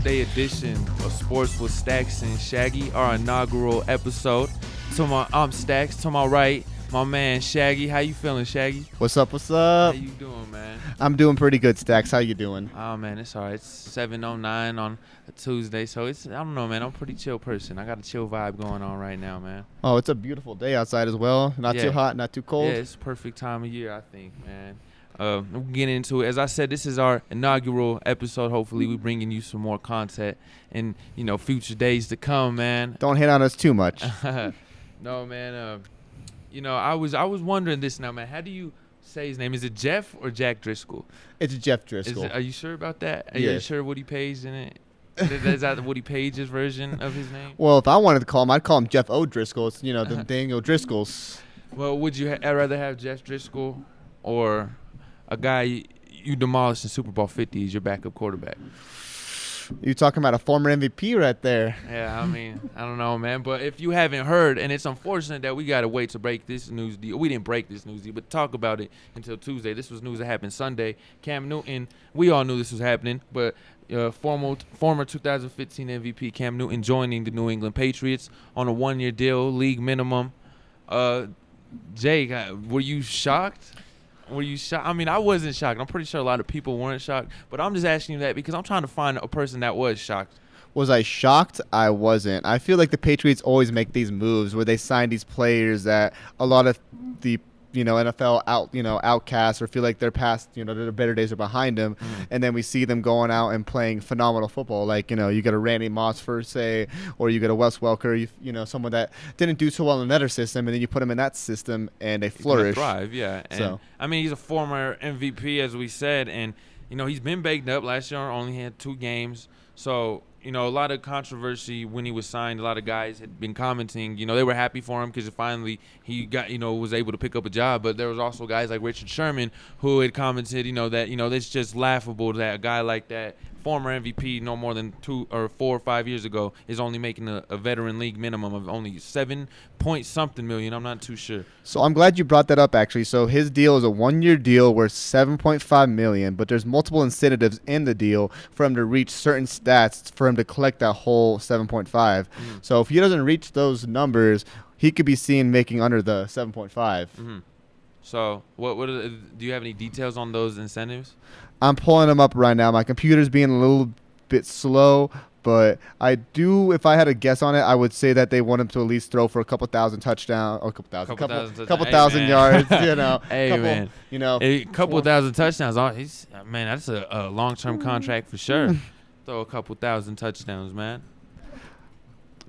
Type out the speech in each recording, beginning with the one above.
Tuesday edition of Sports with Staxx and Shaggy, our inaugural episode. I'm Staxx. To my right, my man Shaggy. How you feeling, Shaggy? What's up? What's up? How you doing, man? I'm doing pretty good, Staxx. How you doing? Oh man, it's alright. It's 7:09 on a Tuesday, so I don't know, man. I'm a pretty chill person. I got a chill vibe going on right now, man. Oh, it's a beautiful day outside as well. Not too hot, not too cold. Yeah, it's the perfect time of year, I think, man. We'll get into it. As I said, this is our inaugural episode. Hopefully, we're bringing you some more content in future days to come, man. Don't hit on us too much. No, man. I was wondering this now, man. How do you say his name? Is it Jeff or Jack Driscoll? It's Jeff Driscoll. Are you sure about that? Are Yes. you sure Woody Page in it? Is that Woody Page's version of his name? Well, if I wanted to call him, I'd call him Jeff O'Driscoll. It's, the Daniel Driscolls. Well, would you rather have Jeff Driscoll or a guy you demolished in Super Bowl 50 as your backup quarterback? You talking about a former MVP right there. Yeah, I mean, I don't know, man. But if you haven't heard, and it's unfortunate that we got to wait to break this news deal. We didn't break this news deal, but talk about it until Tuesday. This was news that happened Sunday. Cam Newton, we all knew this was happening, but former 2015 MVP Cam Newton joining the New England Patriots on a one-year deal, league minimum. Jake, were you shocked? Were you shocked? I mean, I wasn't shocked. I'm pretty sure a lot of people weren't shocked, but I'm just asking you that because I'm trying to find a person that was shocked. Was I shocked? I wasn't. I feel like the Patriots always make these moves where they sign these players that a lot of the NFL outcasts or feel like they're past, their better days are behind them. And then we see them going out and playing phenomenal football. Like, you get a Randy Moss for say, or you get a Wes Welker, someone that didn't do so well in another system, and then you put them in that system and they flourish. Thrive, yeah. And, I mean, he's a former MVP, as we said, and, he's been baked up. Last year only had 2 games. So, a lot of controversy when he was signed. A lot of guys had been commenting, they were happy for him because finally he got, was able to pick up a job. But there was also guys like Richard Sherman who had commented, that, it's just laughable that a guy like that, former MVP no more than 2 or 4 or 5 years ago, is only making a veteran league minimum of only 7 point something million. I'm not too sure. So I'm glad you brought that up, actually. So his deal is a 1-year deal worth $7.5 million, but there's multiple incentives in the deal for him to reach certain stats for him to collect that whole 7.5. So if he doesn't reach those numbers, he could be seen making under the 7.5. So do you have any details on those incentives? I'm pulling them up right now. My computer's being a little bit slow, but I do, if I had a guess on it, I would say that they want him to at least throw for a couple thousand touchdowns, or couple thousand yards, Hey, man. A couple thousand touchdowns. That's a long-term contract for sure. Throw a couple thousand touchdowns, man.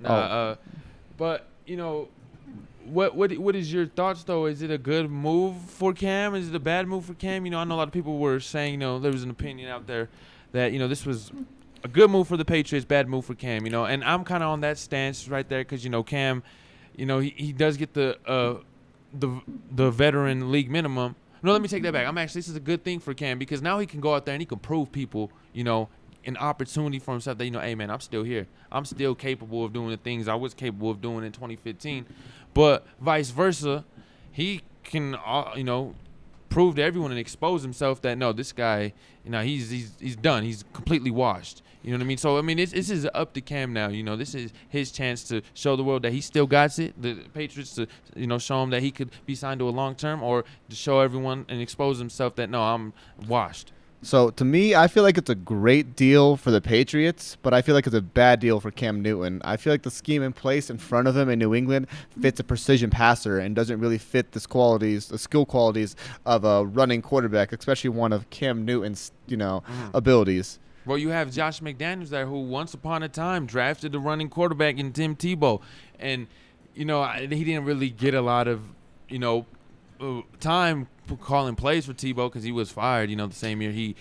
But, what is your thoughts, though? Is it a good move for Cam? Is it a bad move for Cam? I know a lot of people were saying, there was an opinion out there that, this was a good move for the Patriots, bad move for Cam, and I'm kind of on that stance right there because, Cam, he does get the veteran league minimum. No, let me take that back. This is a good thing for Cam because now he can go out there and he can prove people, an opportunity for himself that, hey, man, I'm still here. I'm still capable of doing the things I was capable of doing in 2015. But vice versa, he can, prove to everyone and expose himself that, no, this guy, he's done. He's completely washed. You know what I mean? So, this is up to Cam now. This is his chance to show the world that he still got it. The Patriots to, show him that he could be signed to a long term, or to show everyone and expose himself that, no, I'm washed. So, to me, I feel like it's a great deal for the Patriots, but I feel like it's a bad deal for Cam Newton. I feel like the scheme in place in front of him in New England fits a precision passer and doesn't really fit the skill qualities of a running quarterback, especially one of Cam Newton's, abilities. Well, you have Josh McDaniels there who once upon a time drafted the running quarterback in Tim Tebow. And, he didn't really get a lot of, time calling plays for Tebow because he was fired, the same year he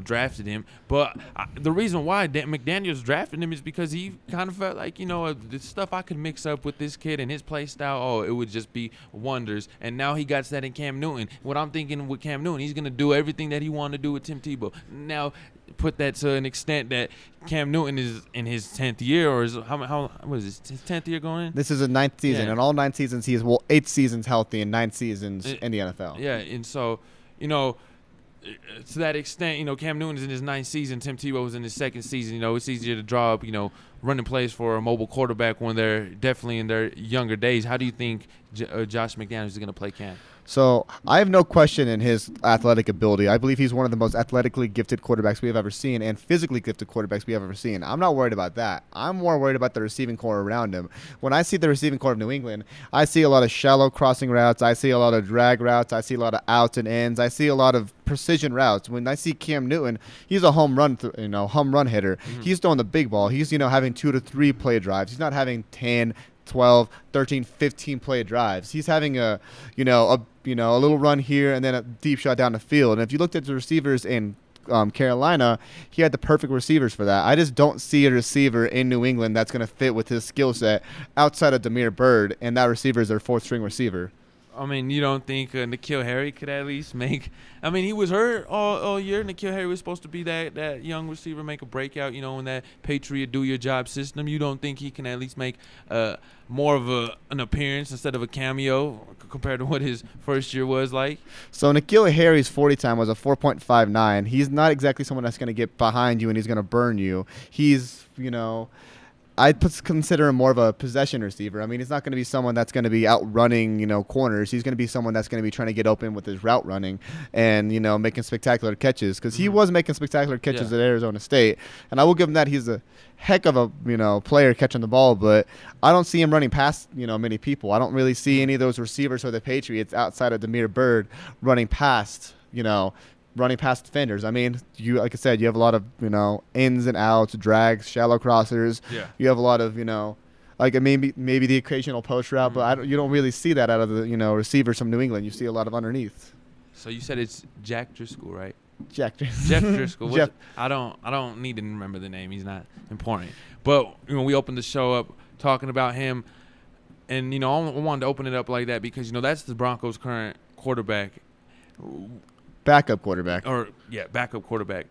drafted him. But the reason why McDaniels drafted him is because he kind of felt like, the stuff I could mix up with this kid and his play style, it would just be wonders. And now he got that in Cam Newton. What I'm thinking with Cam Newton, he's going to do everything that he wanted to do with Tim Tebow. Now, put that to an extent that Cam Newton is in his 10th year, or is what is his 10th year going in? This is his 9th season. In all 9 seasons, he is 8 seasons healthy and 9 seasons in the NFL. Yeah, and so, to that extent, Cam Newton is in his ninth season. Tim Tebow was in his second season. It's easier to draw up, running plays for a mobile quarterback when they're definitely in their younger days. How do you think Josh McDaniels is going to play Cam? So I have no question in his athletic ability. I believe he's one of the most athletically gifted quarterbacks we have ever seen and physically gifted quarterbacks we have ever seen. I'm not worried about that. I'm more worried about the receiving core around him. When I see the receiving core of New England, I see a lot of shallow crossing routes. I see a lot of drag routes. I see a lot of outs and ins. I see a lot of precision routes. When I see Cam Newton, he's a home run hitter. Mm-hmm. He's throwing the big ball. He's having 2 to 3 play drives. He's not having 10, 12, 13, 15 play drives. He's having a little run here and then a deep shot down the field. And if you looked at the receivers in Carolina, he had the perfect receivers for that. I just don't see a receiver in New England that's going to fit with his skill set outside of Damiere Byrd, and that receiver is their fourth string receiver. I mean, you don't think N'Keal Harry could at least make – I mean, he was hurt all year. N'Keal Harry was supposed to be that young receiver, make a breakout, in that Patriot do-your-job system. You don't think he can at least make more of an appearance instead of a cameo compared to what his first year was like? So N'Keal Harry's 40 time was a 4.59. He's not exactly someone that's going to get behind you and he's going to burn you. He's, I'd consider him more of a possession receiver. I mean, he's not going to be someone that's going to be outrunning, corners. He's going to be someone that's going to be trying to get open with his route running and, making spectacular catches because he was making spectacular catches at Arizona State. And I will give him that. He's a heck of a, player catching the ball, but I don't see him running past, many people. I don't really see any of those receivers for the Patriots outside of Damiere Byrd running past defenders. I mean, like I said, you have a lot of, ins and outs, drags, shallow crossers. Yeah. You have a lot of, maybe the occasional post route, but you don't really see that out of the, receivers from New England. You see a lot of underneath. So you said it's Jack Driscoll, right? Jeff Driscoll. Jeff. I don't need to remember the name. He's not important. But we opened the show up talking about him, and I wanted to open it up like that because that's the Broncos' current quarterback. Backup quarterback. Backup quarterback.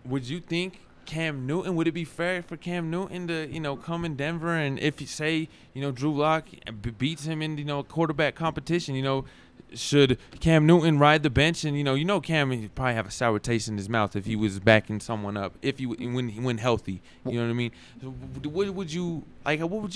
Would you think Cam Newton, would it be fair for Cam Newton to, come in Denver and if you say, Drew Lock beats him in, quarterback competition, should Cam Newton ride the bench? And, Cam would probably have a sour taste in his mouth if he was backing someone up, when healthy. You know what I mean? So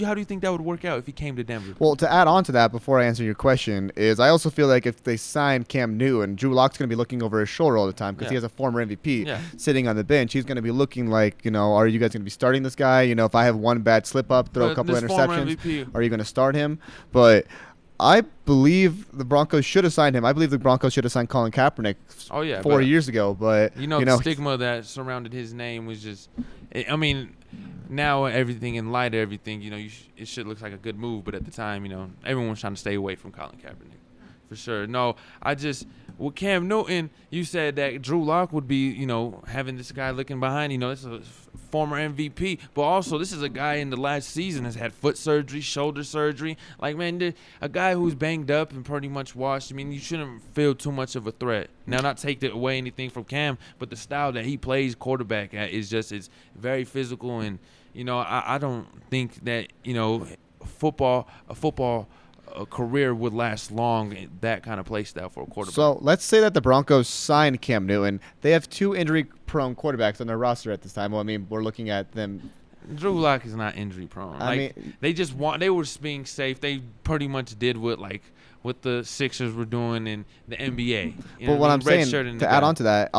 how do you think that would work out if he came to Denver? Well, to add on to that, before I answer your question, is I also feel like if they sign Cam Newton, Drew Lock's going to be looking over his shoulder all the time because he has a former MVP sitting on the bench. He's going to be looking like, are you guys going to be starting this guy? If I have one bad slip up, throw a couple interceptions, are you going to start him? But I believe the Broncos should have signed him. I believe the Broncos should have signed Colin Kaepernick 4 years ago. But the stigma that surrounded his name was just. I mean, now everything in light of everything, it should look like a good move. But at the time, everyone was trying to stay away from Colin Kaepernick. For sure. No, with Cam Newton, you said that Drew Lock would be, having this guy looking behind. This is a former MVP. But also, this is a guy in the last season has had foot surgery, shoulder surgery. Like, man, a guy who's banged up and pretty much washed. I mean, you shouldn't feel too much of a threat. Now, not take away anything from Cam, but the style that he plays quarterback at is it's very physical. And, I don't think that, a football career would last long, that kind of play style for a quarterback. So let's say that the Broncos signed Cam Newton. They have 2 injury-prone quarterbacks on their roster at this time. Well, I mean, we're looking at them. Drew Lock is not injury-prone. They were being safe. They pretty much did what the Sixers were doing in the NBA. But what I'm saying, to add on to that,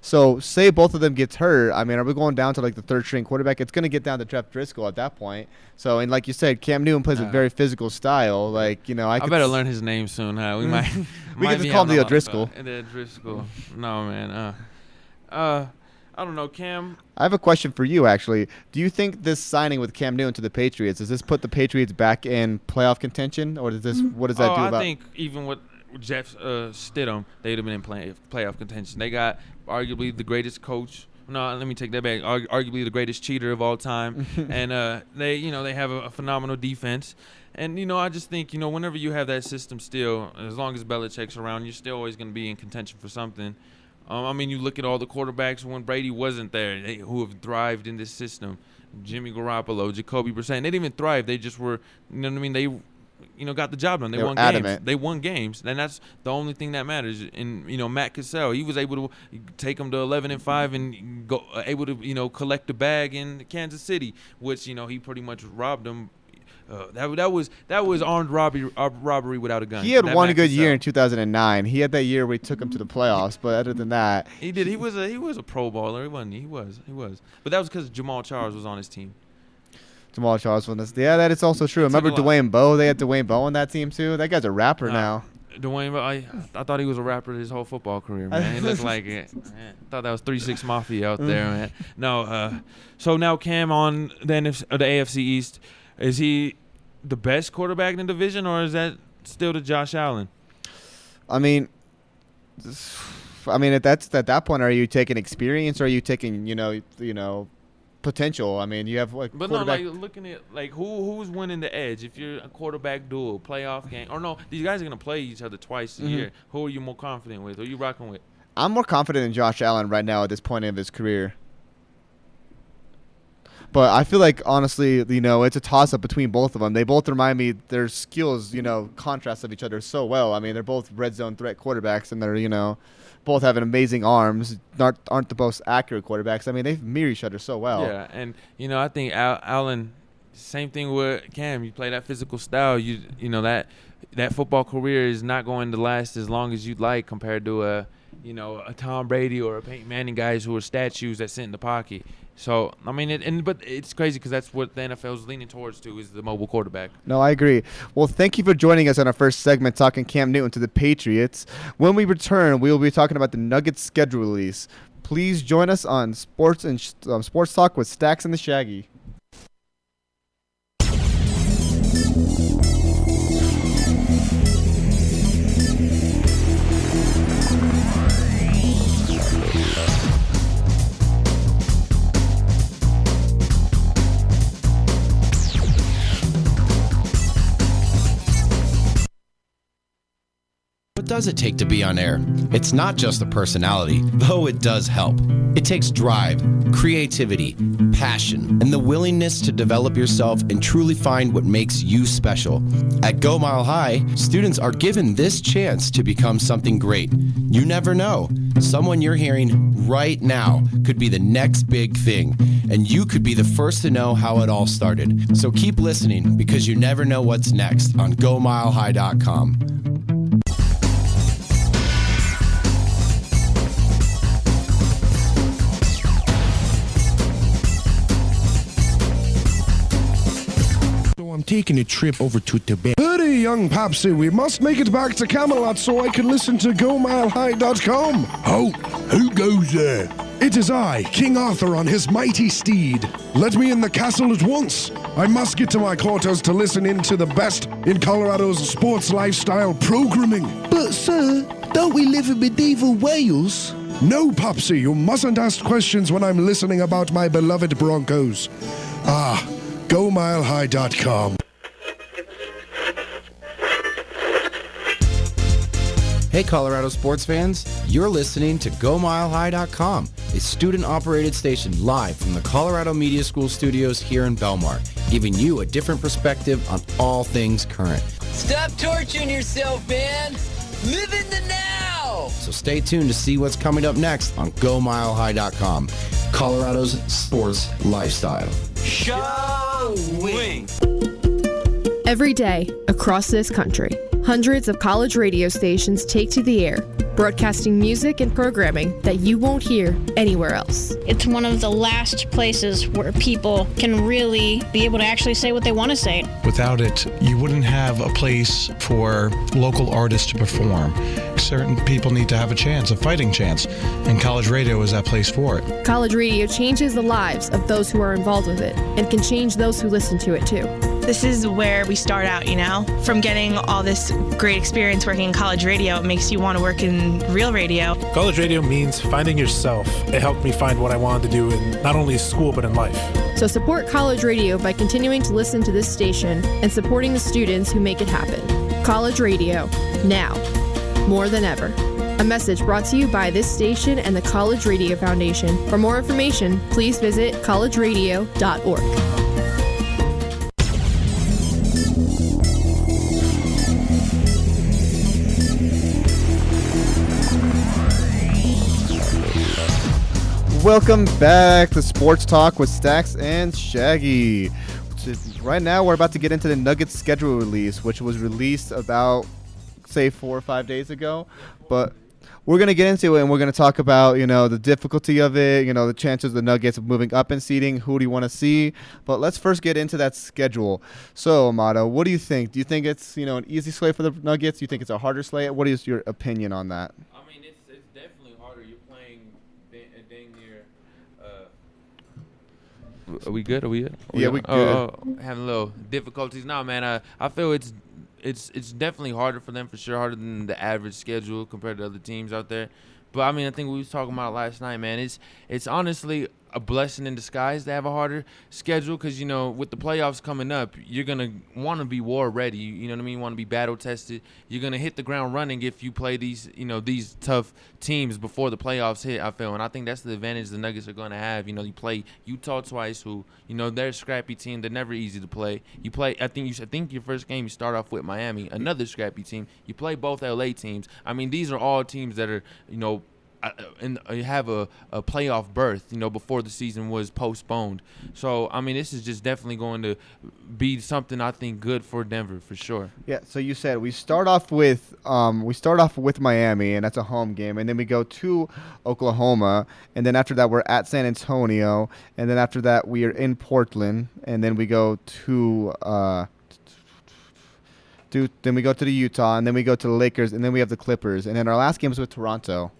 so say both of them gets hurt, I mean, are we going down to like the third string quarterback? It's going to get down to Jeff Driscoll at that point. So, and like you said, Cam Newton plays a very physical style. Like, I better learn his name soon, huh? We might. We can just call him the Driscoll. The Driscoll. No, man. I don't know, Cam. I have a question for you, actually. Do you think this signing with Cam Newton to the Patriots, does this put the Patriots back in playoff contention, or what does that do about? I think even with Jeff Stidham, they'd have been in playoff contention. They got arguably the greatest coach. No, let me take that back. Arguably the greatest cheater of all time, and they have a phenomenal defense. And I just think whenever you have that system, still as long as Belichick's around, you're still always going to be in contention for something. I mean, you look at all the quarterbacks when Brady wasn't there who have thrived in this system. Jimmy Garoppolo, Jacoby Brissett. They didn't even thrive. They just were, They got the job done. They won games. They won games, and that's the only thing that matters. And Matt Cassell, he was able to take them to 11-5 and go able to collect the bag in Kansas City, which he pretty much robbed them. That was armed robbery without a gun. He had one good year in 2009. He had that year where he took him to the playoffs, but other than that, he did. He was a Pro Bowler, wasn't he? He was. But that was because Jamal Charles was on his team. Jamal Charles won this. Yeah, that is also true. Remember Dwayne Bowe? They had Dwayne Bowe on that team too. That guy's a rapper now. Dwayne Bowe, I thought he was a rapper his whole football career, man. He looked like it. I thought that was 3-6 Mafia out there, man. No, so now Cam on the AFC East, is he the best quarterback in the division, or is that still the Josh Allen? I mean, at that point, are you taking experience, or are you taking potential? I mean, you have but no, like looking at who's winning the edge if you're a quarterback duel, playoff game, or no, these guys are gonna play each other twice a year. Who are you more confident with? Who are you rocking with? I'm more confident in Josh Allen right now at this point in his career. But I feel like, honestly, it's a toss-up between both of them. They both remind me, their skills, contrast of each other so well. I mean, they're both red zone threat quarterbacks, and they're, both having amazing arms. Aren't the most accurate quarterbacks. I mean, they mirror each other so well. Yeah, and, I think Allen, same thing with Cam. You play that physical style. That football career is not going to last as long as you'd like compared to a Tom Brady or a Peyton Manning, guys who are statues that sit in the pocket. So, I mean, but it's crazy because that's what the NFL is leaning towards too, is the mobile quarterback. No, I agree. Well, thank you for joining us on our first segment, talking Cam Newton to the Patriots. When we return, we will be talking about the Nuggets schedule release. Please join us on Sports Talk with Staxx and the Shaggy. What does it take to be on air? It's not just the personality, though it does help. It takes drive, creativity, passion, and the willingness to develop yourself and truly find what makes you special. At Go Mile High, students are given this chance to become something great. You never know. Someone you're hearing right now could be the next big thing, and you could be the first to know how it all started. So keep listening, because you never know what's next on GoMileHigh.com. I'm taking a trip over to Tibet. Hurry, young Papsy, we must make it back to Camelot so I can listen to GoMileHigh.com. Oh, who goes there? It is I, King Arthur on his mighty steed. Let me in the castle at once. I must get to my quarters to listen in to the best in Colorado's sports lifestyle programming. But, sir, don't we live in medieval Wales? No, Popsy, you mustn't ask questions when I'm listening about my beloved Broncos. GoMileHigh.com. Hey Colorado sports fans, you're listening to GoMileHigh.com, a student-operated station live from the Colorado Media School studios here in Belmar, giving you a different perspective on all things current. Stop torturing yourself, man! Live in the now! So stay tuned to see what's coming up next on GoMileHigh.com, Colorado's sports lifestyle. Showing! Every day, across this country, hundreds of college radio stations take to the air, broadcasting music and programming that you won't hear anywhere else. It's one of the last places where people can really be able to actually say what they want to say. Without it, you wouldn't have a place for local artists to perform. Certain people need to have a chance, a fighting chance, and college radio is that place for it. College radio changes the lives of those who are involved with it and can change those who listen to it too. This is where we start out, from getting all this great experience working in college radio. It makes you want to work in real radio. College radio means finding yourself. It helped me find what I wanted to do in not only school, but in life. So support college radio by continuing to listen to this station and supporting the students who make it happen. College radio, now, more than ever. A message brought to you by this station and the College Radio Foundation. For more information, please visit collegeradio.org. Welcome back to Sports Talk with Staxx and Shaggy. Right now, we're about to get into the Nuggets schedule release, which was released about, say, 4 or 5 days ago. But we're going to get into it, and we're going to talk about, the difficulty of it, the chances of the Nuggets of moving up in seeding. Who do you want to see? But let's first get into that schedule. So, Amato, what do you think? Do you think it's, an easy slate for the Nuggets? Do you think it's a harder slate? What is your opinion on that? I mean, it's definitely harder. You're playing dang near. Are we good? We good. Having a little difficulties now, man. I feel it's definitely harder for them, for sure, harder than the average schedule compared to other teams out there. But I mean, I think we was talking about last night, man. It's honestly a blessing in disguise to have a harder schedule because, with the playoffs coming up, you're going to want to be war ready. You know what I mean? You want to be battle tested. You're going to hit the ground running if you play these tough teams before the playoffs hit, I feel. And I think that's the advantage the Nuggets are going to have. You play Utah twice, who, they're a scrappy team. They're never easy to play. You play, I think your first game you start off with Miami, another scrappy team. You play both LA teams. I mean, these are all teams that are, and you have a playoff berth, before the season was postponed. So, I mean, this is just definitely going to be something I think good for Denver for sure. Yeah. So you said we start off with Miami, and that's a home game, and then we go to Oklahoma, and then after that we're at San Antonio, and then after that we are in Portland, and then we go to then we go to the Utah, and then we go to the Lakers, and then we have the Clippers, and then our last game is with Toronto.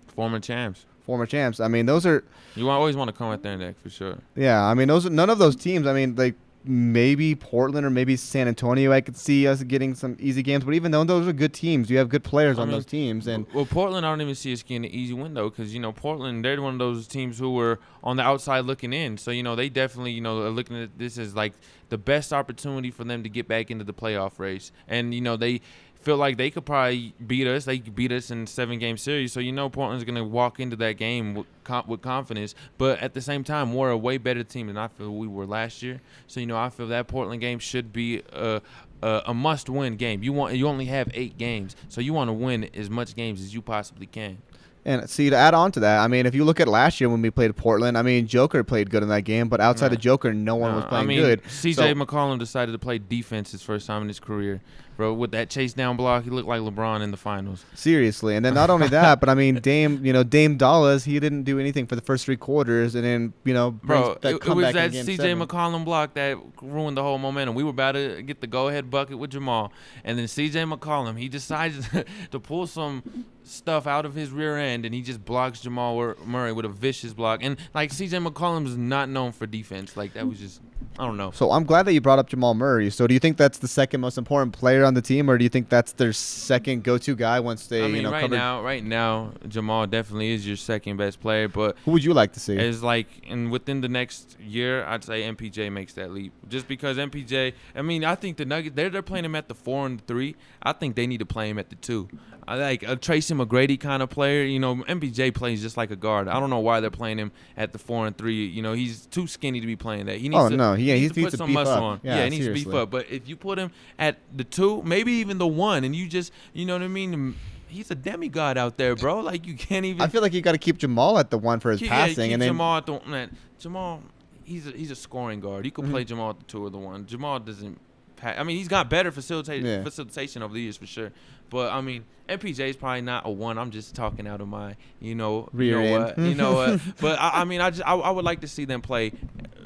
Former champs. I mean, those are. You always want to come at their neck for sure. Yeah, I mean, none of those teams. I mean, like maybe Portland or maybe San Antonio. I could see us getting some easy games, but even though those are good teams, you have good players on those teams. And Portland, I don't even see us getting an easy win though, because Portland, they're one of those teams who were on the outside looking in. So they definitely are looking at this as like the best opportunity for them to get back into the playoff race, and they feel like they could probably beat us. They could beat us in a 7-game series. So, Portland's going to walk into that game with confidence. But at the same time, we're a way better team than I feel we were last year. So, I feel that Portland game should be a must-win game. You only have 8 games. So, you want to win as much games as you possibly can. And see, to add on to that, I mean, if you look at last year when we played Portland, I mean, Joker played good in that game, but outside of Joker, no one was playing good. CJ McCollum decided to play defense his first time in his career. Bro, with that chase down block, he looked like LeBron in the finals. Seriously. And then not only that, but I mean, Dame Dallas, he didn't do anything for the first 3 quarters, and then, it was that CJ McCollum block that ruined the whole momentum. We were about to get the go-ahead bucket with Jamal, and then CJ McCollum, he decided to pull some stuff out of his rear end, and he just blocks Jamal Murray with a vicious block. And, like, CJ McCollum is not known for defense. Like, that was just – I don't know. So I'm glad that you brought up Jamal Murray. So do you think that's the second most important player on the team, or do you think that's their second go-to guy once they, right now, Jamal definitely is your second best player. But who would you like to see? Is like, and within the next year, I'd say MPJ makes that leap. Just because MPJ, I mean, I think the Nuggets, they're playing him at the 4 and 3. I think they need to play him at the 2. I like a Tracy McGrady kind of player. MPJ plays just like a guard. I don't know why they're playing him at the 4 and 3. He's too skinny to be playing that. He needs to put some muscle on. Yeah, he needs to beef up. But if you put him at the 2, maybe even the 1, and you just, you know what I mean? He's a demigod out there, bro. Like, you can't even. I feel like you got to keep Jamal at the 1 for his passing. Keep and then Jamal at the man. Jamal, he's a scoring guard. You can play Jamal at the 2 or the 1. Jamal doesn't. I mean, he's got better facilitation over the years for sure. But I mean, MPJ is probably not a 1. I'm just talking out of my, rear end. But I mean, I would like to see them play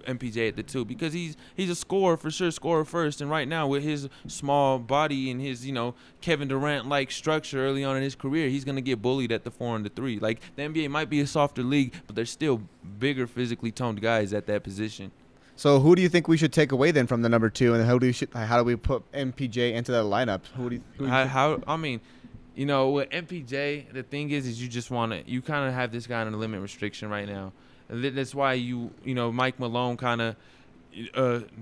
MPJ at the 2 because he's a scorer for sure, scorer first. And right now with his small body and his Kevin Durant like structure early on in his career, he's gonna get bullied at the 4 and the 3. Like, the NBA might be a softer league, but there's still bigger physically toned guys at that position. So who do you think we should take away then from the number 2, and how do we put MPJ into that lineup? I mean, with MPJ, the thing is you kind of have this guy on a limit restriction right now. That's why Mike Malone kind of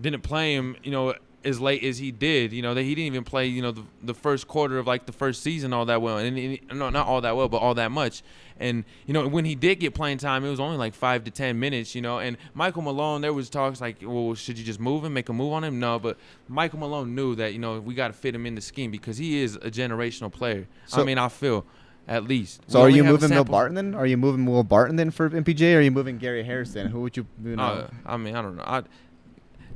didn't play him, as late as he did. He didn't even play, the first quarter of like the first season all that well, and not all that well, but all that much. And when he did get playing time, it was only like 5 to 10 minutes. And Michael Malone, there was talks like, well, should you just move him, make a move on him? No, but Michael Malone knew that we got to fit him in the scheme because he is a generational player. So, I mean, I feel. at least. So We are only you have a moving Will sample- Barton then? Are you moving Will Barton then for MPJ? Or are you moving Gary Harrison? Who would you know? I mean, I don't know. I'd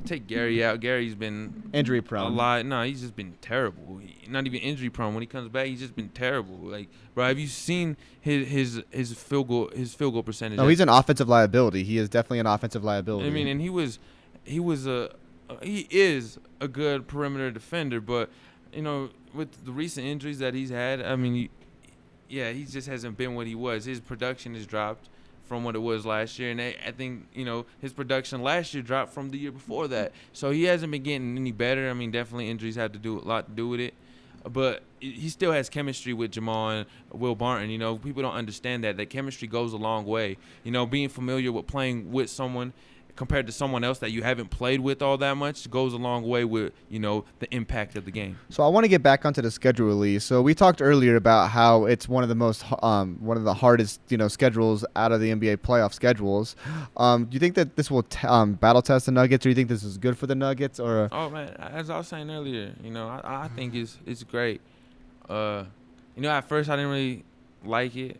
take Gary out. Gary's been Injury prone. a lot. No, he's just been terrible. Not even injury prone. When he comes back, he's just been terrible. Like, bro, have you seen his field goal percentage? No, he's an offensive liability. He is definitely an offensive liability. I mean, and he is a good perimeter defender, but with the recent injuries that he's had, I mean, he just hasn't been what he was. His production has dropped from what it was last year, and I think his production last year dropped from the year before that. So he hasn't been getting any better. I mean, definitely injuries had a lot to do with it, but he still has chemistry with Jamal and Will Barton. People don't understand that chemistry goes a long way. Being familiar with playing with someone compared to someone else that you haven't played with all that much goes a long way with the impact of the game. So I want to get back onto the schedule release. So we talked earlier about how it's one of the hardest schedules out of the NBA playoff schedules. Do you think that this will battle test the Nuggets, or do you think this is good for the Nuggets? Or oh man, as I was saying earlier, I think it's great. At first I didn't really like it.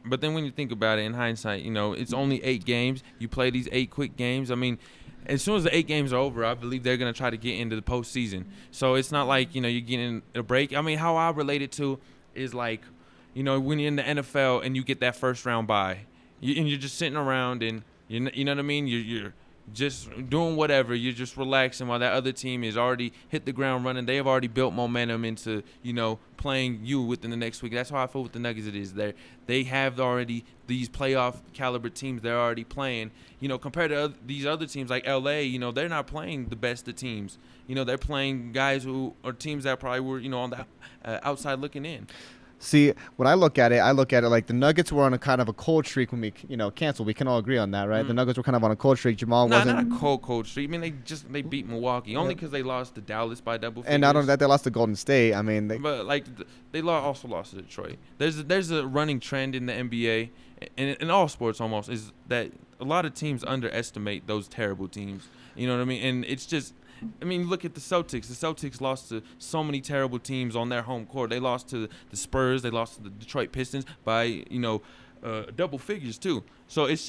But then when you think about it in hindsight, it's only 8 games. You play these 8 quick games. I mean, as soon as the 8 games are over, I believe they're going to try to get into the postseason. So it's not like, you're getting a break. I mean, how I relate it to is like, when you're in the NFL and you get that first round bye, and you're just sitting around and, you know what I mean? You're just doing whatever. You're just relaxing while that other team is already hit the ground running. They have already built momentum into, playing you within the next week. That's how I feel with the Nuggets. It is they have already these playoff caliber teams they're already playing. Compared to these other teams like LA, they're not playing the best of teams. They're playing guys who are teams that probably were, on the outside looking in. see, when I look at it like the Nuggets were on a kind of a cold streak when we, canceled. We can all agree on that, right? The Nuggets were kind of on a cold streak. Jamal wasn't. Not a cold streak. I mean, they beat Milwaukee only because they lost to Dallas by double figures. And not only that, they lost to Golden State. I mean, but they also lost to Detroit. There's a running trend in the NBA and in all sports almost is that a lot of teams underestimate those terrible teams. You know what I mean? And it's just. I mean, look at the Celtics. The Celtics lost to so many terrible teams on their home court. They lost to the Spurs. They lost to the Detroit Pistons by, double figures, too. So it's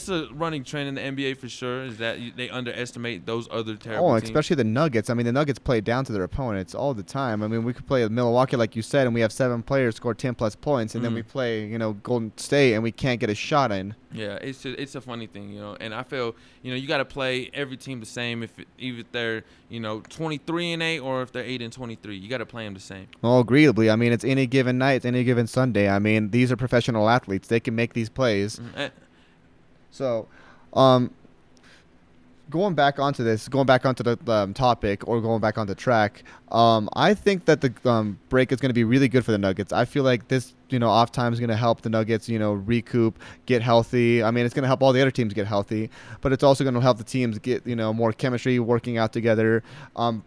a running trend in the NBA for sure is that they underestimate those other terrible teams. Especially the Nuggets. I mean, the Nuggets play down to their opponents all the time. I mean, we could play Milwaukee, like you said, and we have 7 players score 10-plus points, and then we play, Golden State, and we can't get a shot in. Yeah, it's a funny thing, and I feel, you got to play every team the same even if they're, 23-8 or if they're 8-23. You got to play them the same. Well, agreeably. I mean, it's any given night, it's any given Sunday. I mean, these are professional athletes. They can make these plays. So, going back onto the topic or going back onto track, I think that the break is going to be really good for the Nuggets. I feel like this, off time is going to help the Nuggets, recoup, get healthy. I mean, it's going to help all the other teams get healthy, but it's also going to help the teams get, more chemistry, working out together. Not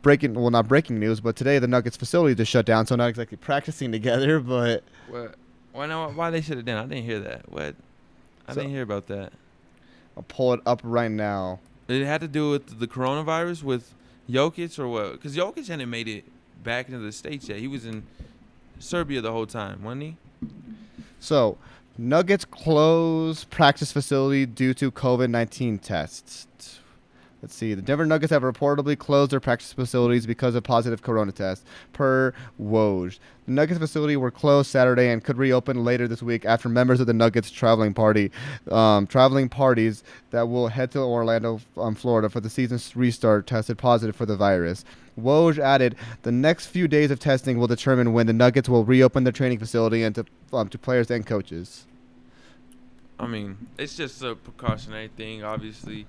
breaking news, but today the Nuggets facility just shut down, so not exactly practicing together, but. Why they shut it down? I didn't hear that. What? I didn't hear about that. I'll pull it up right now. Did it have to do with the coronavirus with Jokic or what? Because Jokic hadn't made it back into the States yet. He was in Serbia the whole time, wasn't he? So, Nuggets close practice facility due to COVID-19 tests. Let's see. The Denver Nuggets have reportedly closed their practice facilities because of positive corona tests, per Woj. The Nuggets facility were closed Saturday and could reopen later this week after members of the Nuggets traveling parties that will head to Orlando, Florida for the season's restart tested positive for the virus. Woj added, the next few days of testing will determine when the Nuggets will reopen their training facility and to players and coaches. I mean, it's just a precautionary thing, obviously.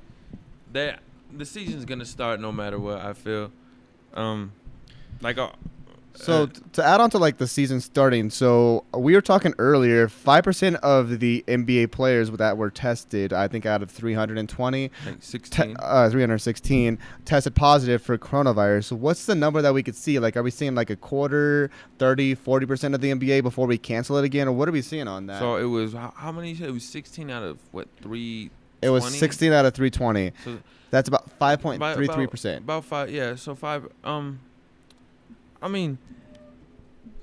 The season's going to start no matter what, I feel. So to add on to the season starting, so we were talking earlier, 5% of the NBA players that were tested, I think out of 320, 316 tested positive for coronavirus. So what's the number that we could see? Are we seeing a quarter, 30, 40% of the NBA before we cancel it again, or what are we seeing on that? So it was how many? It was 16 out of what 320? It was 16 out of 320. So that's about 5.33%. About 5, yeah. So 5. I mean,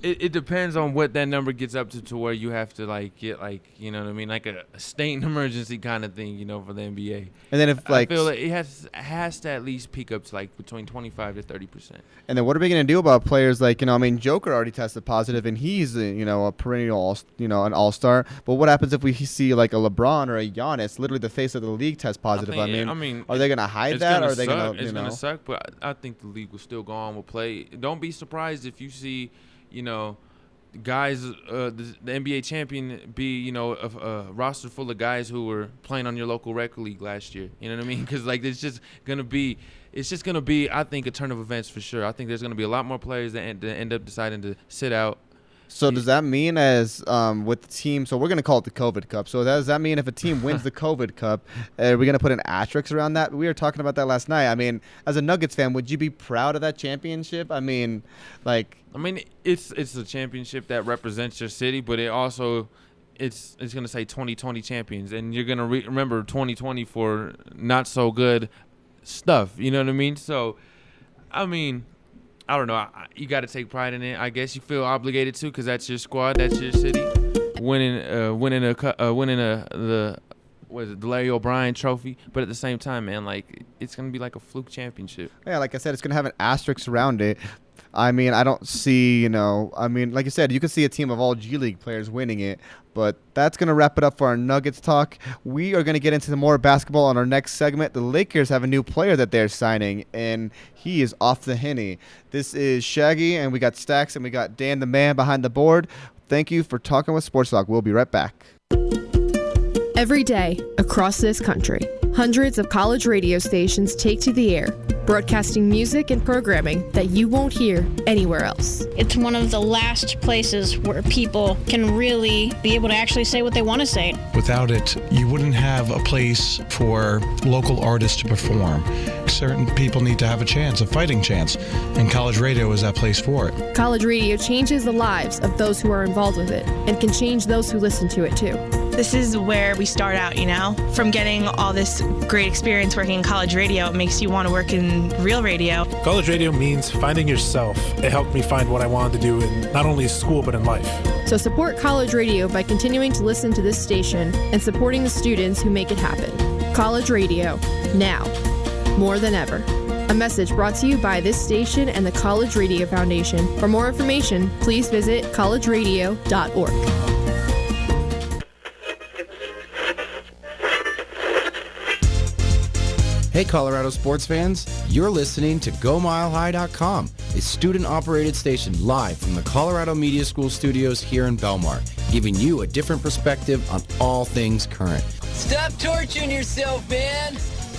it depends on what that number gets up to where you have to like get like, you know what I mean, like a state emergency kind of thing, you know, for the NBA. And then if like I feel like it has to at least peak up to like between 25 to 30%. And then what are we going to do about players like, you know, I mean, Joker already tested positive and he's, you know, a perennial, an all-star. But what happens if we see like a LeBron or a Giannis, literally the face of the league, test positive? I mean, are they going to hide that or are they going to, It's going to suck, but I think the league will still go on with play. Don't be surprised if you see, you know, guys, the NBA champion be, you know, a roster full of guys who were playing on your local rec league last year. You know what I mean? Because like it's just gonna be, I think, a turn of events for sure. I think there's gonna be a lot more players that end up deciding to sit out. So does that mean as with the team, so we're going to call it the COVID Cup. So does that mean if a team wins the COVID Cup, are we going to put an asterisk around that? We were talking about that last night. I mean, as a Nuggets fan, would you be proud of that championship? I mean, like. I mean, it's a championship that represents your city, but it also it's going to say 2020 champions, and you're going to remember 2020 for not so good stuff. You know what I mean? So, I mean, I don't know. You got to take pride in it. I guess you feel obligated to because that's your squad, that's your city. Winning the Larry O'Brien trophy, but at the same time, man, like it's gonna be like a fluke championship. Yeah, like I said, it's gonna have an asterisk around it. I mean, I don't see, you know, I mean, like you said, you could see a team of all G League players winning it, but that's going to wrap it up for our Nuggets talk. We are going to get into more basketball on our next segment. The Lakers have a new player that they're signing, and he is off the Henny. This is Shaggy, and we got Staxx, and we got Dan, the man behind the board. Thank you for talking with Sports Talk. We'll be right back. Every day, across this country, hundreds of college radio stations take to the air, broadcasting music and programming that you won't hear anywhere else. It's one of the last places where people can really be able to actually say what they want to say. Without it, you wouldn't have a place for local artists to perform. Certain people need to have a chance, a fighting chance, and college radio is that place for it. College radio changes the lives of those who are involved with it and can change those who listen to it too. This is where we start out, you know, from getting all this great experience working in college radio. It makes you want to work in real radio. College radio means finding yourself. It helped me find what I wanted to do in not only school but in life. So support college radio by continuing to listen to this station and supporting the students who make it happen. College radio, now, more than ever. A message brought to you by this station and the College Radio Foundation. For more information, please visit collegeradio.org. Hey Colorado sports fans, you're listening to GoMileHigh.com, a student-operated station live from the Colorado Media School studios here in Belmar, giving you a different perspective on all things current. Stop torturing yourself, man.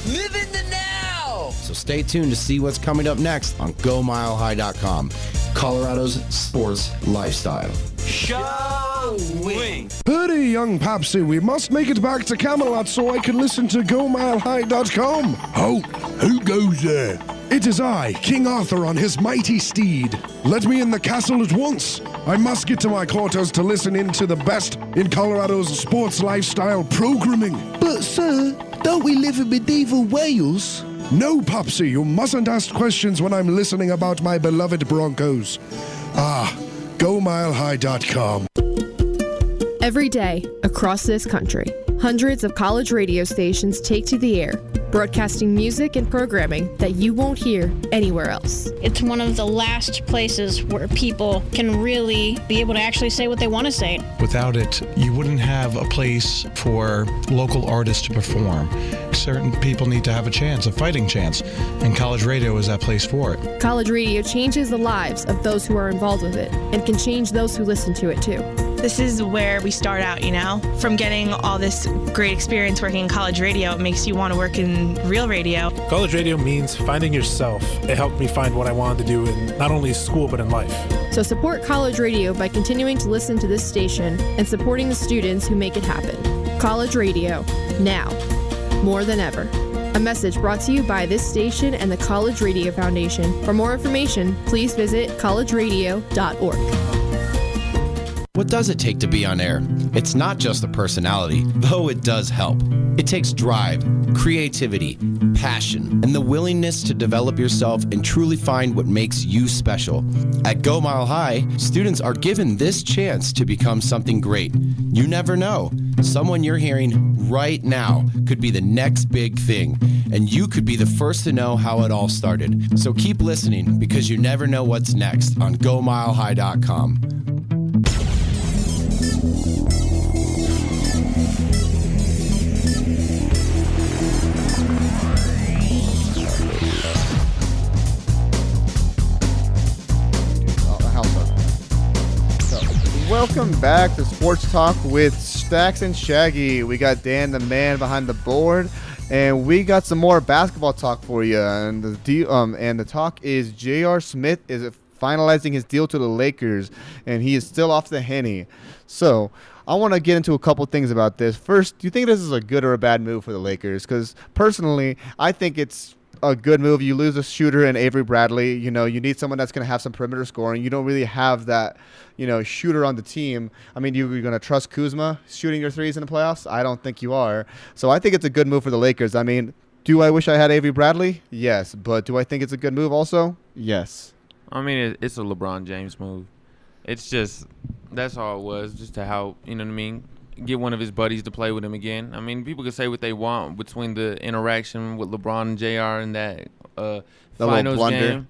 Live in the now. So stay tuned to see what's coming up next on GoMileHigh.com, Colorado's sports lifestyle. Showing. Hurry, young Papsy, we must make it back to Camelot so I can listen to GoMileHigh.com. Halt! Who goes there? It is I, King Arthur on his mighty steed. Let me in the castle at once. I must get to my quarters to listen in to the best in Colorado's sports lifestyle programming. But, sir, don't we live in medieval Wales? No, Popsy, you mustn't ask questions when I'm listening about my beloved Broncos. GoMileHigh.com. Every day, across this country, hundreds of college radio stations take to the air, broadcasting music and programming that you won't hear anywhere else. It's one of the last places where people can really be able to actually say what they want to say. Without it, you wouldn't have a place for local artists to perform. Certain people need to have a chance, a fighting chance, and college radio is that place for it. College radio changes the lives of those who are involved with it and can change those who listen to it too. This is where we start out, you know, from getting all this great experience working in college radio. It makes you want to work in real radio. College radio means finding yourself. It helped me find what I wanted to do in not only school but in life. So support college radio by continuing to listen to this station and supporting the students who make it happen. College radio, now, more than ever. A message brought to you by this station and the College Radio Foundation. For more information, please visit collegeradio.org. What does it take to be on air? It's not just the personality, though it does help. It takes drive, creativity, passion, and the willingness to develop yourself and truly find what makes you special. At Go Mile High, students are given this chance to become something great. You never know. Someone you're hearing right now could be the next big thing, and you could be the first to know how it all started. So keep listening, because you never know what's next on GoMileHigh.com. Welcome back to Sports Talk with Staxx and Shaggy. We got Dan, the man behind the board, and we got some more basketball talk for you. And the talk is J.R. Smith is finalizing his deal to the Lakers, and he is still off the Henny. So I want to get into a couple things about this. First, do you think this is a good or a bad move for the Lakers? Because personally, I think it's a good move. You lose a shooter in Avery Bradley. You need someone that's going to have some perimeter scoring. You don't really have that, shooter on the team. I mean, you're going to trust Kuzma shooting your threes in the playoffs? I don't think you are. So I think it's a good move for the Lakers. I mean, do I wish I had Avery Bradley? Yes. But do I think it's a good move also? Yes. I mean, it's a LeBron James move. It's just, that's all it was, just to help, you know what I mean, get one of his buddies to play with him again. I mean, people can say what they want between the interaction with LeBron and JR in that finals game.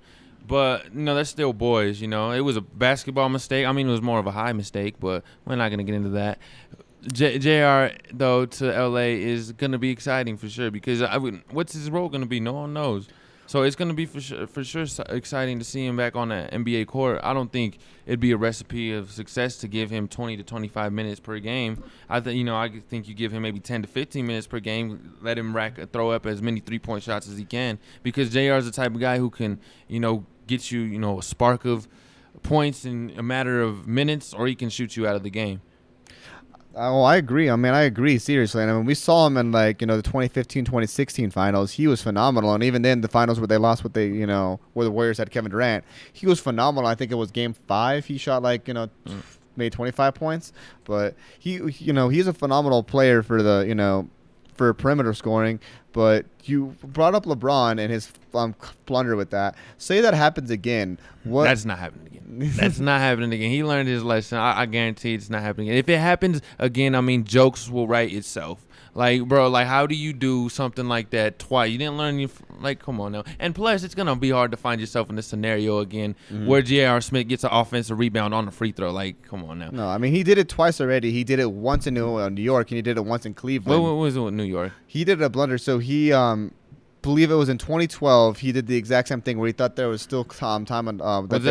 But, they're still boys, It was a basketball mistake. I mean, it was more of a high mistake, but we're not going to get into that. JR, though, to L.A. is going to be exciting for sure, because what's his role going to be? No one knows. So it's going to be for sure exciting to see him back on the NBA court. I don't think it'd be a recipe of success to give him 20 to 25 minutes per game. I think you give him maybe 10 to 15 minutes per game, let him throw up as many three-point shots as he can, because JR is the type of guy who can, get you, a spark of points in a matter of minutes, or he can shoot you out of the game. Oh, I agree. I mean, I agree, seriously. And I mean, we saw him in, the 2015-2016 finals. He was phenomenal. And even then, the finals where they lost where the Warriors had Kevin Durant, he was phenomenal. I think it was game 5. He shot, made 25 points. But, he's a phenomenal player for for perimeter scoring. But you brought up LeBron and his blunder with that. Say that happens again. That's not happening again. That's not happening again. He learned his lesson. I guarantee it's not happening again. If it happens again, I mean, jokes will write itself. Bro, how do you do something like that twice? You didn't learn come on now. And plus, it's going to be hard to find yourself in this scenario again where J.R. Smith gets an offensive rebound on the free throw. Come on now. No, I mean, he did it twice already. He did it once in New York, and he did it once in Cleveland. What was it with New York? He did a blunder. So he believe it was in 2012. He did the exact same thing where he thought there was still time on was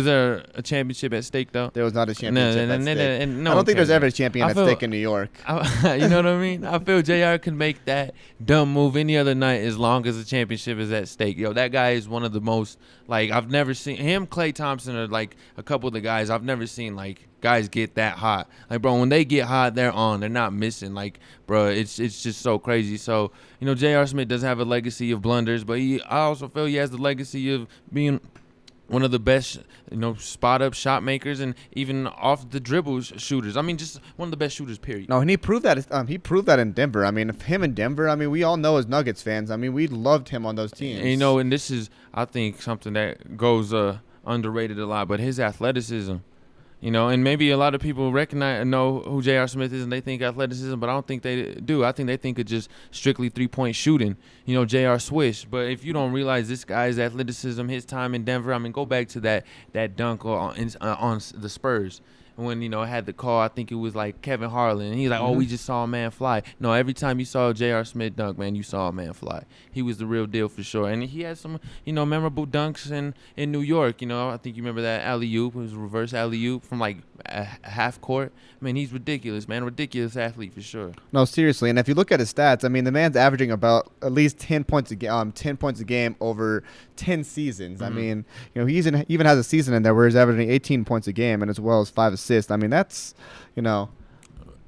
there a championship at stake though? There was not a championship at stake. No, I don't think there's ever a champion at stake in New York. You know what I mean? I feel JR can make that dumb move any other night as long as the championship is at stake. That guy is one of the most I've never seen him. Klay Thompson are a couple of the guys I've never seen guys get that hot. Bro, when they get hot, they're on. They're not missing. Bro, it's just so crazy. So, J.R. Smith does have a legacy of blunders, but I also feel he has the legacy of being one of the best, spot-up shot makers and even off the dribble shooters. I mean, just one of the best shooters, period. No, and he proved that. He proved that in Denver. I mean, him in Denver. I mean, we all know as Nuggets fans. I mean, we loved him on those teams. And, and this is, I think, something that goes underrated a lot. But his athleticism. And maybe a lot of people know who J.R. Smith is and they think athleticism, but I don't think they do. I think they think of just strictly three-point shooting, J.R. Swish. But if you don't realize this guy's athleticism, his time in Denver, I mean, go back to that dunk on the Spurs. When, had the call, I think it was Kevin Harlan. And he's oh, we just saw a man fly. No, every time you saw J.R. Smith dunk, man, you saw a man fly. He was the real deal for sure. And he had some, memorable dunks in New York. I think you remember that alley-oop. It was a reverse alley-oop from a half court. I mean, he's ridiculous, man. Ridiculous athlete for sure. No, seriously. And if you look at his stats, I mean, the man's averaging about at least 10 points a game over 10 seasons. I mean, he even has a season in there where he's averaging 18 points a game and as well as 5 assists. I mean, that's,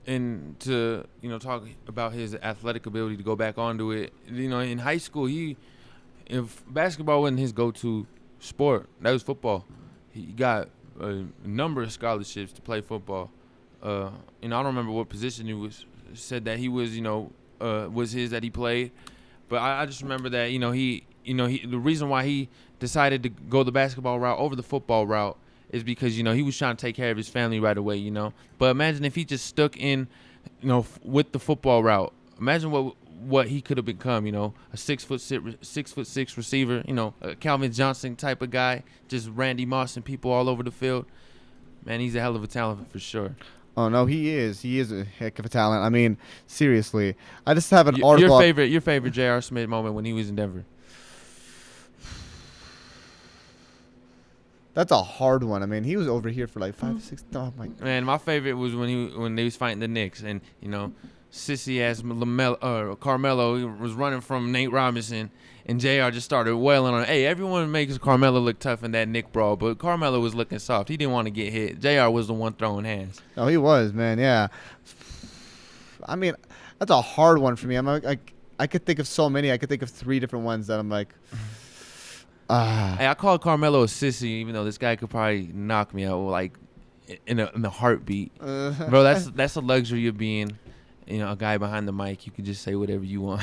And to, talk about his athletic ability to go back onto it, in high school, if basketball wasn't his go-to sport, that was football. He got a number of scholarships to play football. I don't remember what position he was. Said that he was, was his that he played. But I just remember that, the reason why he decided to go the basketball route over the football route is because, he was trying to take care of his family right away, But imagine if he just stuck in, with the football route. Imagine what he could have become, a 6'6" receiver, a Calvin Johnson type of guy, just Randy Moss and people all over the field. Man, he's a hell of a talent for sure. Oh no, he is. He is a heck of a talent. I mean, seriously. I just have an article. Your favorite J.R. Smith moment when he was in Denver. That's a hard one. I mean, he was over here for like 5, 6. Oh my God. Man, my favorite was when they was fighting the Knicks, and sissy ass Carmelo was running from Nate Robinson, and JR just started wailing on. Hey, everyone makes Carmelo look tough in that Knick brawl, but Carmelo was looking soft. He didn't want to get hit. JR was the one throwing hands. Oh, he was, man. Yeah. I mean, that's a hard one for me. I could think of so many. I could think of 3 different ones that I'm like. Hey, I call Carmelo a sissy, even though this guy could probably knock me out like in a heartbeat. Bro, that's a luxury of being, a guy behind the mic. You can just say whatever you want.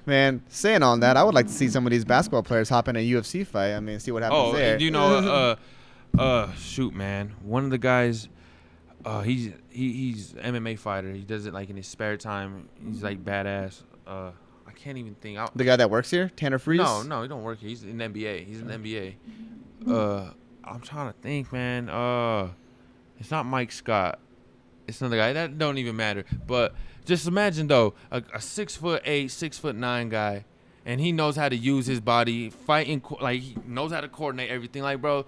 Man, saying on that, I would like to see some of these basketball players hop in a UFC fight. I mean, see what happens there. Shoot, man. One of the guys, he's an MMA fighter. He does it like in his spare time. He's like badass. I can't even think. The guy that works here, Tanner Freeze? No, he don't work here. He's in the NBA. He's in the NBA. I'm trying to think, man. It's not Mike Scott. It's another guy. That don't even matter. But just imagine though, a 6'8", 6'9" guy, and he knows how to use his body, fighting like he knows how to coordinate everything. Like, bro,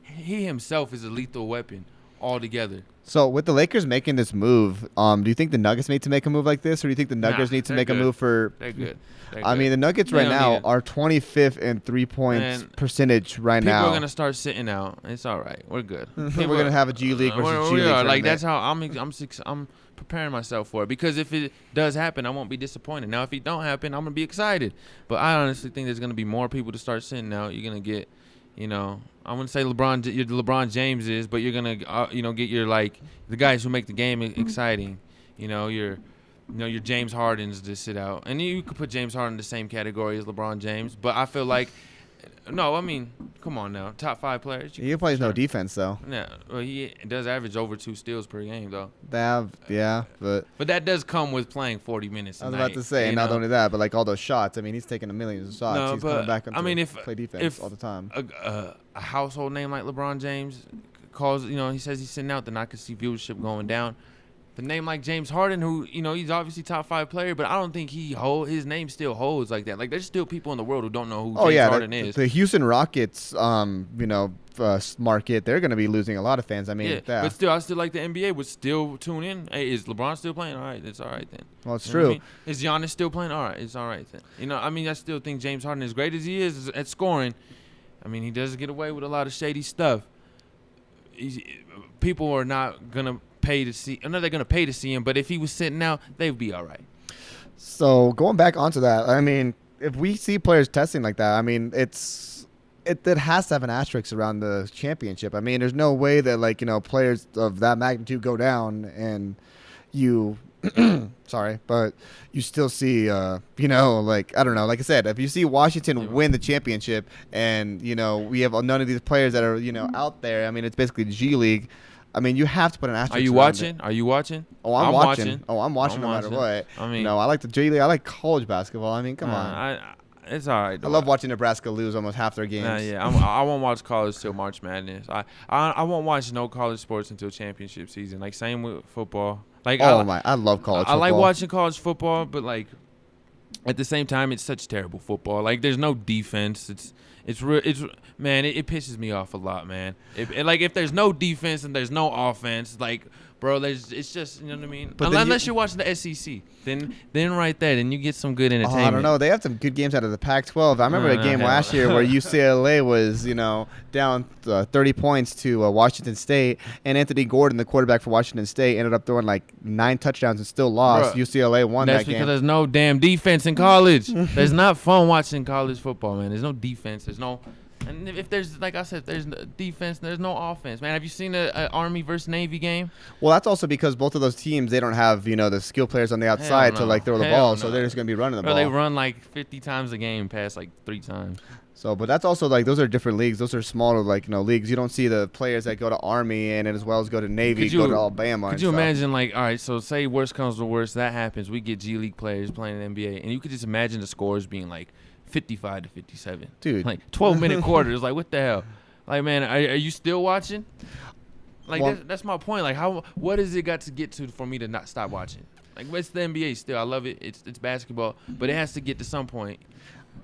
he himself is a lethal weapon altogether. So with the Lakers making this move, do you think the Nuggets need to make a move like this, or do you think the Nuggets need to make a move for? They're good. I mean, the Nuggets right now are 25th in 3-point percentage right now. People are gonna start sitting out. It's all right. We're good. We're gonna have a G League versus G League. Like that's how I'm preparing myself for it, because if it does happen, I won't be disappointed. Now, if it don't happen, I'm gonna be excited. But I honestly think there's gonna be more people to start sitting out. You're gonna get, I wouldn't say LeBron James is, but you're gonna get your like the guys who make the game exciting. Your James Hardens to sit out, and you could put James Harden in the same category as LeBron James. But I feel like, no, I mean, come on now, top 5 players. He plays no defense though. Yeah, well, he does average over 2 steals per game though. But that does come with playing 40 minutes. I was about to say, and not only that, but like all those shots. I mean, he's taking millions of shots. No, he's coming back to play defense all the time. A household name like LeBron James calls, he says he's sitting out, then I could see viewership going down. The name like James Harden, who he's obviously top 5 player, but I don't think his name still holds like that. Like there's still people in the world who don't know who James Harden is. The Houston Rockets, market, they're going to be losing a lot of fans. I mean, but still, I still like the NBA would still tune in. Hey, is LeBron still playing? All right, it's all right then. Well, it's true. I mean? Is Giannis still playing? All right, it's all right then. I still think James Harden, as great as he is at scoring, I mean, he does get away with a lot of shady stuff. People are not gonna pay to see. I know they're gonna pay to see him, but if he was sitting out, they'd be all right. So going back onto that, I mean, if we see players testing like that, I mean, it has to have an asterisk around the championship. I mean, there's no way that players of that magnitude go down and you. Sorry, but you still see, I don't know, like I said, if you see Washington win the championship and, we have none of these players that are, out there, I mean, it's basically the G League. I mean, you have to put an asterisk. Are you watching? Are you watching? Oh, I'm watching. Oh, I'm watching no matter what. I mean, I like the G League. I like college basketball. I mean, come on. It's all right. I love watching Nebraska lose almost half their games. I won't watch college till March Madness. I won't watch no college sports until championship season. Like same with football. Like I love college football. I like watching college football, but like at the same time, it's such terrible football. Like there's no defense. It pisses me off a lot, man. If there's no defense and there's no offense, like, bro, it's just, you know what I mean? But unless you're watching the SEC, then right there, then you get some good entertainment. I don't know. They have some good games out of the Pac-12. I remember a game last year where UCLA was, down 30 points to Washington State, and Anthony Gordon, the quarterback for Washington State, ended up throwing like 9 touchdowns and still lost. Bruh, UCLA won that game. That's because there's no damn defense in college. There's not fun watching college football, man. There's no defense. There's no And if there's, like I said, there's no defense, there's no offense, man. Have you seen an Army versus Navy game? Well, that's also because both of those teams, they don't have, the skill players on the outside to like throw the ball, so they're just gonna be running the ball. They run like 50 times a game, pass like 3 times. So, but that's also like those are different leagues. Those are smaller leagues. You don't see the players that go to Army and as well as go to Navy, go to Alabama. Could you imagine, like, all right, so say worst comes to worst, that happens. We get G League players playing in the NBA, and you could just imagine the scores being like 55 to 57. Dude. Like 12-minute quarters. Like, what the hell? Like, man, are you still watching? Like, well, that's my point. Like, what has it got to get to for me to not stop watching? Like, it's the NBA still. I love it. It's basketball, but it has to get to some point.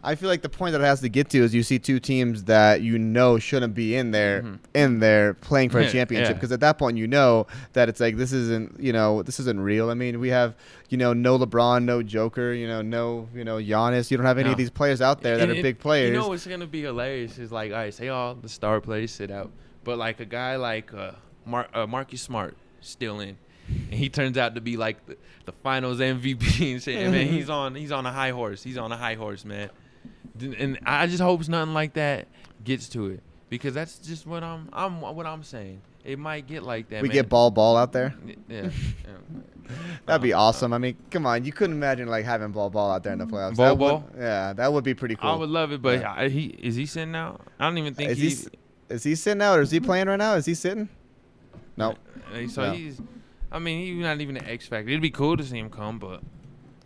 I feel like the point that it has to get to is you see two teams that shouldn't be in there playing for a championship, because at that point that it's like this isn't real. I mean, we have no LeBron, no Joker, no Giannis. You don't have any of these players out there that are big players. You know what's gonna be hilarious is like, all right, say all the star players sit out, but like a guy like Marcus Smart still in. And he turns out to be like the finals MVP and shit. And man, he's on a high horse. He's on a high horse, man. And I just hope nothing like that gets to it, because that's just what I'm saying. It might get like that. We get ball out there. Yeah. That'd be awesome. I mean, come on, you couldn't imagine like having ball out there in the playoffs. Ball. Yeah, that would be pretty cool. I would love it, but is he sitting out? I don't even think is he sitting out, or is he playing right now? Is he sitting? No. So he's not even an X factor. It'd be cool to see him come, but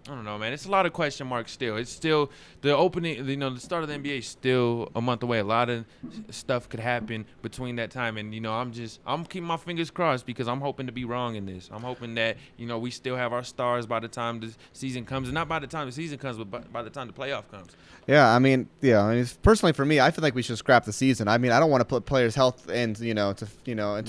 I don't know, man. It's a lot of question marks still. It's still the opening, the start of the NBA is still a month away. A lot of stuff could happen between that time, and I'm keeping my fingers crossed, because I'm hoping to be wrong in this. I'm hoping that we still have our stars by the time the season comes, and not by the time the season comes, but by the time the playoff comes. Yeah, I mean, personally for me, I feel like we should scrap the season. I mean, I don't want to put players' health into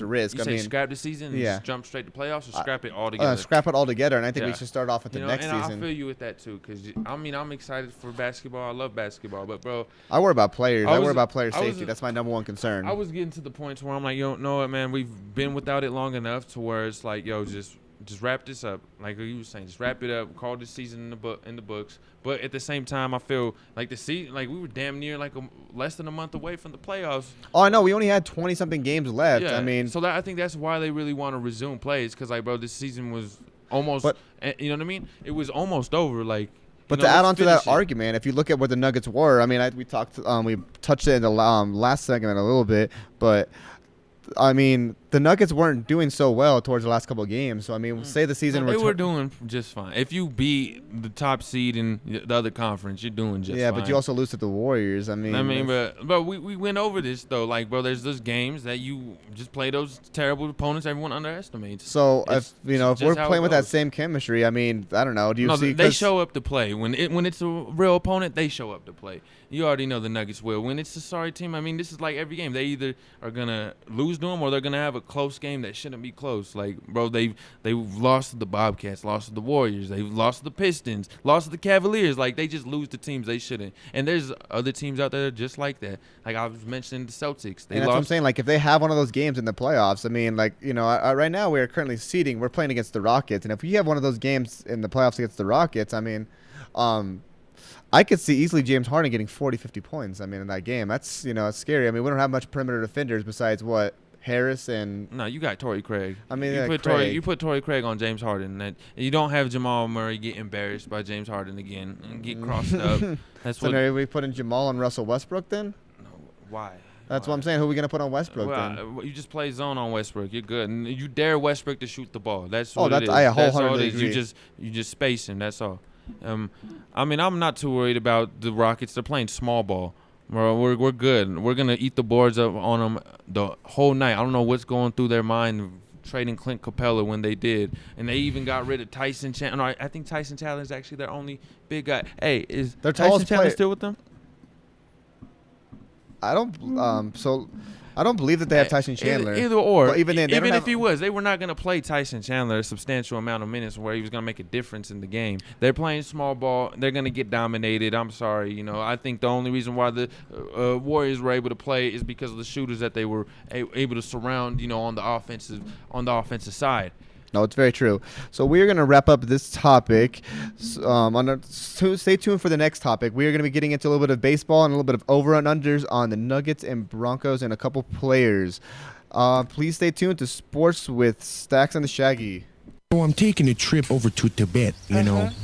risk. You say scrap the season, and just jump straight to playoffs, or scrap it all together? Scrap it all together, and I think we should start off with the next season. I feel you with that too, because I'm excited for basketball. I love basketball, but bro, I worry about players. I worry about player safety. That's my number one concern. I was getting to the point where I'm like, know what, man? We've been without it long enough to where it's like, just wrap this up. Like you were saying, just wrap it up. Call this season in the books. But at the same time, I feel like the season, like we were damn near like less than a month away from the playoffs. Oh, I know. We only had 20-something games left. Yeah. I mean, so I think that's why they really want to resume plays, because like, bro, this season was almost. You know what I mean? It was almost over. Like. But to add on to that argument, if you look at where the Nuggets were, I mean, we touched it in the last segment a little bit, but I mean, the Nuggets weren't doing so well towards the last couple of games. So I mean, say the season they were doing just fine. If you beat the top seed in the other conference, you're doing just fine. Yeah, but you also lose to the Warriors. I mean, but we went over this though. Like, bro, there's those games that you just play those terrible opponents everyone underestimates. So if we're playing with that same chemistry, I mean, I don't know. Do you see? They show up to play when it's a real opponent. They show up to play. You already know the Nuggets will. When it's a sorry team, I mean, this is like every game. They either are gonna lose to them, or they're gonna have a close game that shouldn't be close. Like, bro, they've lost to the Bobcats, lost to the Warriors, they've lost to the Pistons, lost to the Cavaliers. Like, they just lose to teams they shouldn't. And there's other teams out there just like that. Like I was mentioning the Celtics. That's what I'm saying. Like, if they have one of those games in the playoffs, I mean, like, right now we are currently seeding. We're playing against the Rockets, and if we have one of those games in the playoffs against the Rockets, I mean, I could see easily James Harden getting 40, 50 points. I mean, in that game, that's it's scary. I mean, we don't have much perimeter defenders besides Harris and. No, you got Torrey Craig. I mean, you put Torrey Craig on James Harden. And you don't have Jamal Murray get embarrassed by James Harden again and get crossed up. That's so what. We put in Jamal and Russell Westbrook then? No, why? That's what I'm saying. Who are we gonna put on Westbrook then? You just play zone on Westbrook. You're good. And you dare Westbrook to shoot the ball. That's what it is. I that's all wholeheartedly it is. You just space him. That's all. I mean, I'm not too worried about the Rockets. They're playing small ball. We're good. We're gonna eat the boards up on them the whole night. I don't know what's going through their mind trading Clint Capella when they did, and they even got rid of Tyson Chandler. No, I think Tyson Chandler is actually their only big guy. Hey, is Tyson Chandler still with them? I don't believe that they have Tyson Chandler. Either or. But even then, if he was, they were not going to play Tyson Chandler a substantial amount of minutes where he was going to make a difference in the game. They're playing small ball. They're going to get dominated. I'm sorry. I think the only reason why the Warriors were able to play is because of the shooters that they were able to surround, on the offensive side. No, it's very true. So we're going to wrap up this topic. Stay tuned for the next topic. We are going to be getting into a little bit of baseball and a little bit of over and unders on the Nuggets and Broncos and a couple players. Please stay tuned to Sports with Staxx and Shaggy. So I'm taking a trip over to Tibet,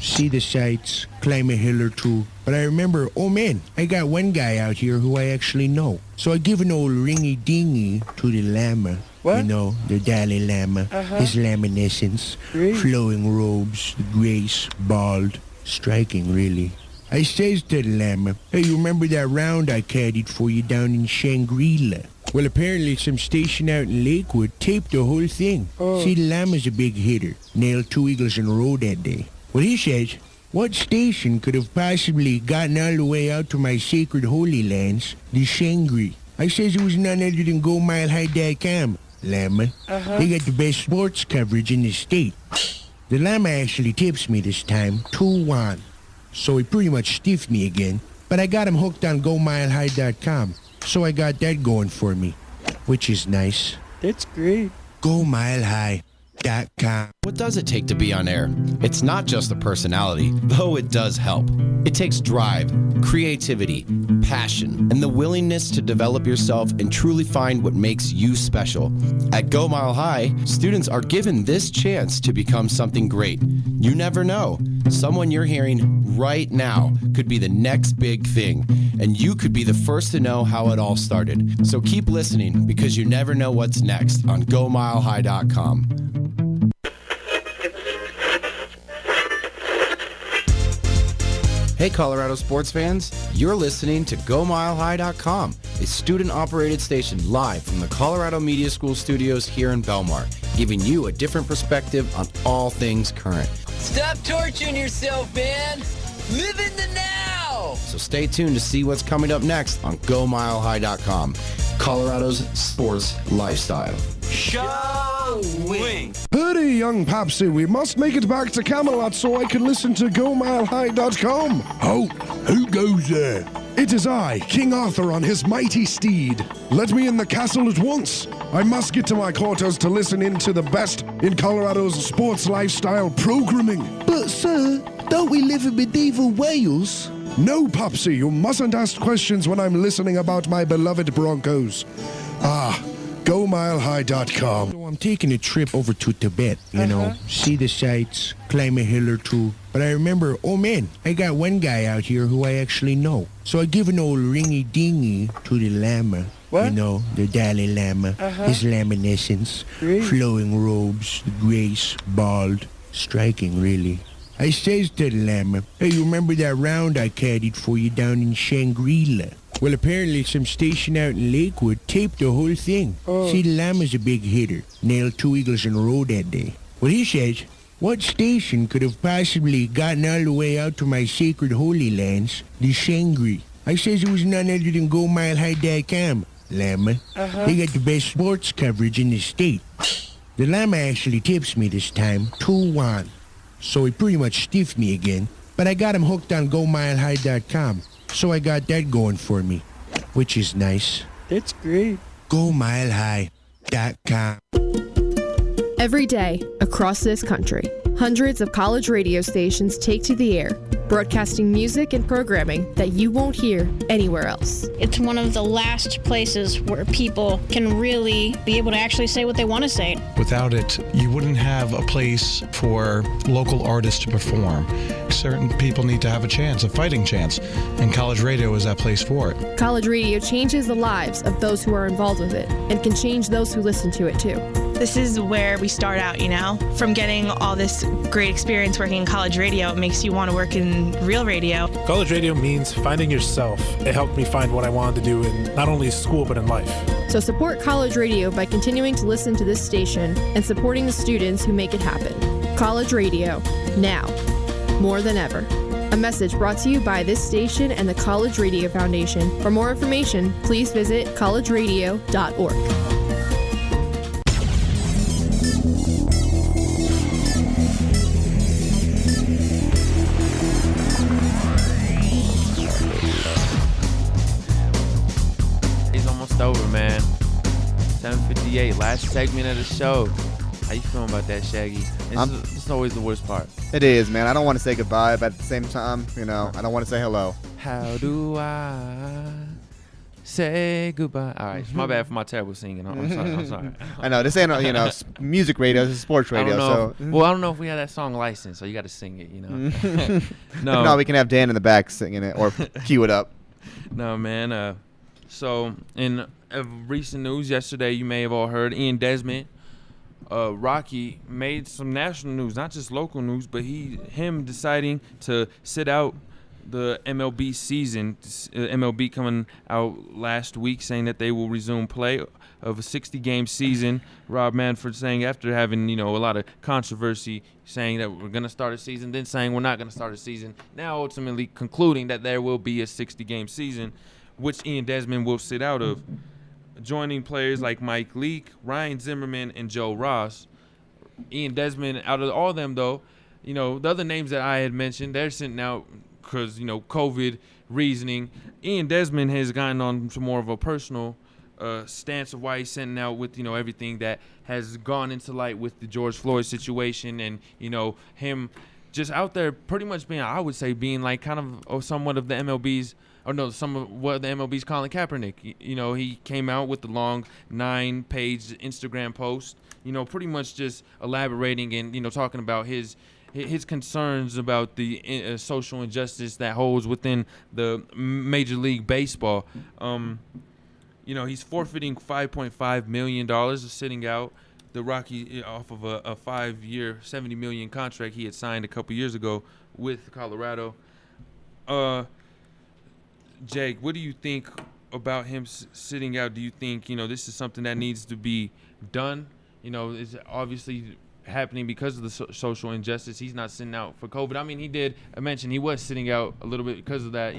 see the sights, climb a hill or two. But I remember, oh man, I got one guy out here who I actually know. So I give an old ringy-dingy to the Lama. What? The Dalai Lama, his laminescence, flowing robes, grace, bald, striking really. I says to the Lama, hey, you remember that round I caddied for you down in Shangri-La? Well, apparently some station out in Lakewood taped the whole thing. See, the Lama's a big hitter. Nailed 2 eagles in a row that day. Well, he says, what station could have possibly gotten all the way out to my sacred holy lands, the Shangri? I says it was none other than GoMileHigh.com, Lama. They got the best sports coverage in the state. The Lama actually tips me this time, 2-1. So he pretty much stiffed me again. But I got him hooked on GoMileHigh.com. So I got that going for me, which is nice. That's great. GoMileHigh.com. What does it take to be on air? It's not just the personality, though it does help. It takes drive, creativity, passion, and the willingness to develop yourself and truly find what makes you special. At Go Mile High, students are given this chance to become something great. You never know. Someone you're hearing right now could be the next big thing, and you could be the first to know how it all started. So keep listening, because you never know what's next on GoMileHigh.com. Hey Colorado sports fans, you're listening to GoMileHigh.com, a student-operated station live from the Colorado Media School studios here in Belmar, giving you a different perspective on all things current. Stop torturing yourself, man. Live in the now. So stay tuned to see what's coming up next on GoMileHigh.com, Colorado's sports lifestyle. Showing. Hurry, young Papsy, we must make it back to Camelot so I can listen to GoMileHigh.com. Oh, who goes there? It is I, King Arthur on his mighty steed. Let me in the castle at once. I must get to my quarters to listen in to the best in Colorado's sports lifestyle programming. But sir, don't we live in medieval Wales? No, Popsy, you mustn't ask questions when I'm listening about my beloved Broncos. GoMileHigh.com. So I'm taking a trip over to Tibet, see the sights, climb a hill or two. But I remember, oh man, I got one guy out here who I actually know. So I give an old ringy-dingy to the Lama. What? The Dalai Lama, his laminescence, flowing robes, grace, bald, striking really. I says to the Lama, hey, you remember that round I caddied for you down in Shangri-La? Well, apparently some station out in Lakewood taped the whole thing. See, the Lama's a big hitter. Nailed 2 eagles in a row that day. Well, he says, what station could have possibly gotten all the way out to my sacred holy lands, the Shangri? I says it was none other than GoMileHigh.com, Lama. They got the best sports coverage in the state. The Lama actually tips me this time, 2-1. So he pretty much stiffed me again. But I got him hooked on GoMileHigh.com. So I got that going for me, which is nice. That's great. GoMileHigh.com. Every day, across this country, hundreds of college radio stations take to the air, broadcasting music and programming that you won't hear anywhere else. It's one of the last places where people can really be able to actually say what they want to say. Without it, you wouldn't have a place for local artists to perform. Certain people need to have a chance, a fighting chance, and college radio is that place for it. College radio changes the lives of those who are involved with it and can change those who listen to it too. This is where we start out, from getting all this great experience working in college radio. It makes you want to work in real radio. College radio means finding yourself. It helped me find what I wanted to do in not only school but in life. So support college radio by continuing to listen to this station and supporting the students who make it happen. College radio, now, more than ever. A message brought to you by this station and the College Radio Foundation. For more information, please visit collegeradio.org. Over, man. 7:58, last segment of the show. How you feeling about that, Shaggy? It's always the worst part. It is, man. I don't want to say goodbye, but at the same time, I don't want to say hello. How do I say goodbye? All right, my bad for my terrible singing. I'm sorry. I know this ain't music radio. This is sports radio. I don't know if we have that song licensed, so you got to sing it. No, we can have Dan in the back singing it or cue it up. No, man. So in recent news yesterday, you may have all heard Ian Desmond. Rocky made some national news, not just local news, but him deciding to sit out the MLB season. MLB coming out last week saying that they will resume play of a 60-game season. Rob Manfred saying, after having a lot of controversy, saying that we're going to start a season, then saying we're not going to start a season, now ultimately concluding that there will be a 60-game season, which Ian Desmond will sit out of. Joining players like Mike Leake, Ryan Zimmerman, and Joe Ross. Ian Desmond, out of all of them, though, the other names that I had mentioned, they're sitting out because, COVID reasoning. Ian Desmond has gotten on to more of a personal stance of why he's sitting out with, everything that has gone into light with the George Floyd situation and, him just out there pretty much being, I would say, being like kind of or somewhat of the MLB's some of what the MLB's Colin Kaepernick. He came out with the long 9-page Instagram post, pretty much just elaborating and, talking about his concerns about the social injustice that holds within the Major League Baseball. He's forfeiting $5.5 million sitting out. The Rocky off of a 5-year, $70 million contract he had signed a couple years ago with Colorado. Jake, what do you think about him sitting out? Do you think, this is something that needs to be done? It's obviously happening because of the social injustice. He's not sitting out for COVID. I mean, he did mention he was sitting out a little bit because of that,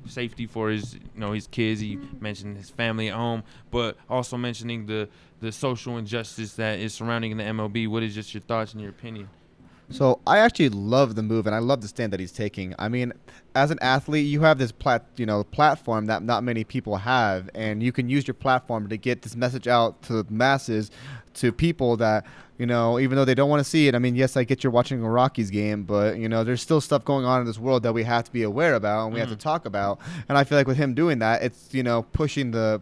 safety for his, his kids. He mentioned his family at home, but also mentioning the social injustice that is surrounding the MLB. What is just your thoughts and your opinion? So I actually love the move, and I love the stand that he's taking. I mean, as an athlete, you have this platform that not many people have, and you can use your platform to get this message out to the masses, to people that, even though they don't want to see it. I mean, yes, I get you're watching a Rockies game, but, there's still stuff going on in this world that we have to be aware about and we have to talk about. And I feel like with him doing that, it's, pushing the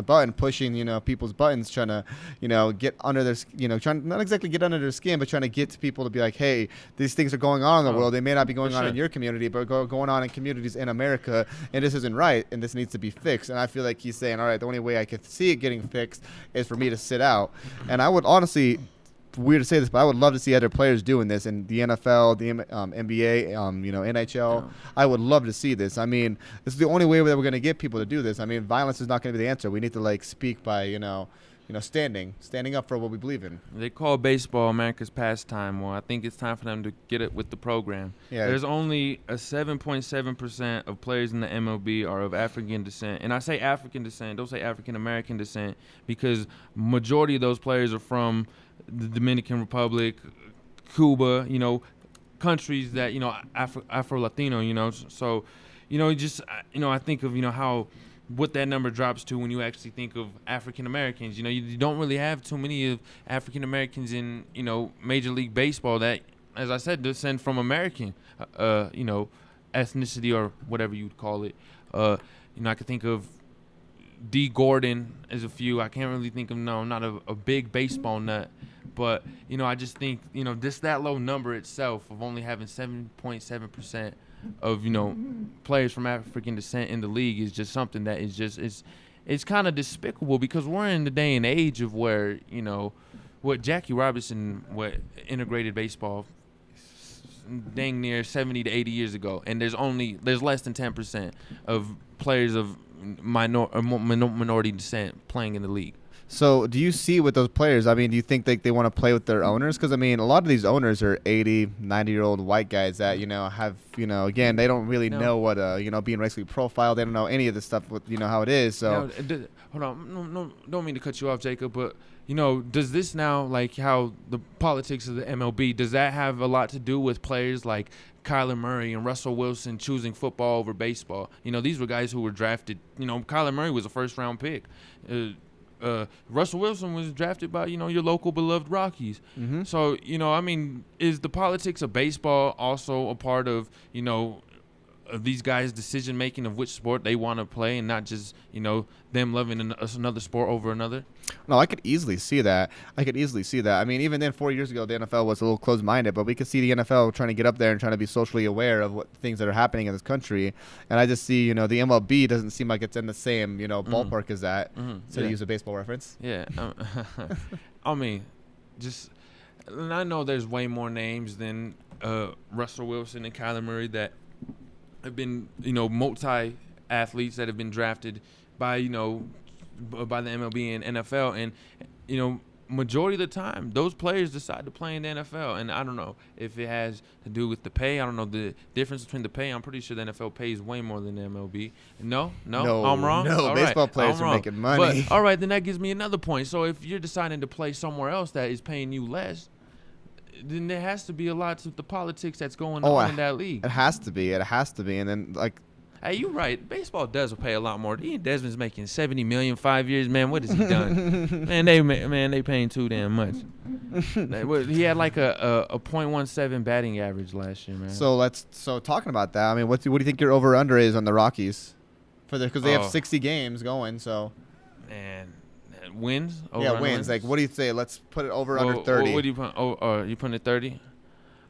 button, pushing, people's buttons, trying to, get under their, trying not exactly get under their skin, but trying to get to people to be like, hey, these things are going on in the world. They may not be going on in your community, but going on in communities in America, and this isn't right, and this needs to be fixed. And I feel like he's saying, all right, the only way I can see it getting fixed is for me to sit out. And I would honestly, weird to say this, but I would love to see other players doing this in the NFL, the NBA, NHL. I would love to see this. I mean, this is the only way that we're going to get people to do this. I mean, violence is not going to be the answer. We need to speak by, standing up for what we believe in. They call baseball America's pastime. Well, I think it's time for them to get it with the program. Yeah. There's only a 7.7% of players in the MLB are of African descent. And I say African descent, don't say African American descent, because majority of those players are from the Dominican Republic, Cuba, countries that, Afro-Latino, so, I think of, how what that number drops to when you actually think of African Americans. You don't really have too many of African Americans in, Major League Baseball that, as I said, descend from American, ethnicity or whatever you'd call it. I could think of D. Gordon as a few. I can't really think of, I'm not a big baseball nut, but, I just think, just that low number itself of only having 7.7% of, players from African descent in the league is just something that is just, it's kind of despicable, because we're in the day and age of where, what Jackie Robinson, integrated baseball dang near 70 to 80 years ago, and there's less than 10% of players of minority descent playing in the league. So do you see with those players, I mean, do you think they want to play with their owners? Because, I mean, a lot of these owners are 80, 90-year-old white guys that, have, again, they don't really know what, being racially profiled. They don't know any of this stuff with, how it is. So hold on. No, don't mean to cut you off, Jacob, but, does this now, like how the politics of the MLB, does that have a lot to do with players like Kyler Murray and Russell Wilson choosing football over baseball? These were guys who were drafted. Kyler Murray was a first-round pick. Russell Wilson was drafted by, your local beloved Rockies. Mm-hmm. So, I mean, is the politics of baseball also a part of, of these guys' decision making of which sport they want to play, and not just them loving another sport over another? No, I could easily see that. I mean, even then, 4 years ago, the NFL was a little closed-minded, but we could see the NFL trying to get up there and trying to be socially aware of what things that are happening in this country. And I just see, the MLB doesn't seem like it's in the same, ballpark as that. So to use a baseball reference. Yeah. I mean, and I know there's way more names than Russell Wilson and Kyler Murray that have been, multi-athletes that have been drafted by, by the MLB and NFL. And, majority of the time, those players decide to play in the NFL. And I don't know if it has to do with the pay. I don't know the difference between the pay. I'm pretty sure the NFL pays way more than the MLB. No, I'm wrong? No, all baseball right, players are making money. But, all right, then that gives me another point. So if you're deciding to play somewhere else that is paying you less, then there has to be a lot of the politics that's going on in that league. It has to be. And then, hey, you're right. Baseball does pay a lot more. Ian Desmond's making $70 million 5 years. Man, what has he done? they paying too damn much. He had like a .17 batting average last year, man. So talking about that, I mean, what do you think your over under is on the Rockies? Because they have 60 games going. So. And wins. Wins. Like, what do you say? Let's put it over under 30. What do you put? You putting it 30?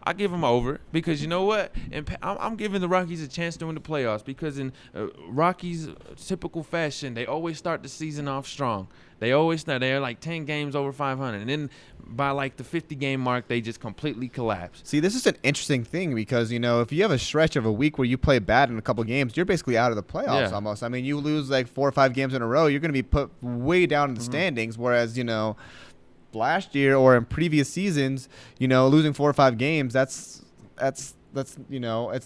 I give them over because you know what? I'm giving the Rockies a chance to win the playoffs because in Rockies' typical fashion, they always start the season off strong. They're like 10 games over 500, and then by like the 50-game mark, they just completely collapse. See, this is an interesting thing because if you have a stretch of a week where you play bad in a couple games, you're basically out of the playoffs almost. I mean, you lose like 4 or 5 games in a row, you're going to be put way down in the standings. Whereas last year or in previous seasons, losing 4 or 5 games, that's it's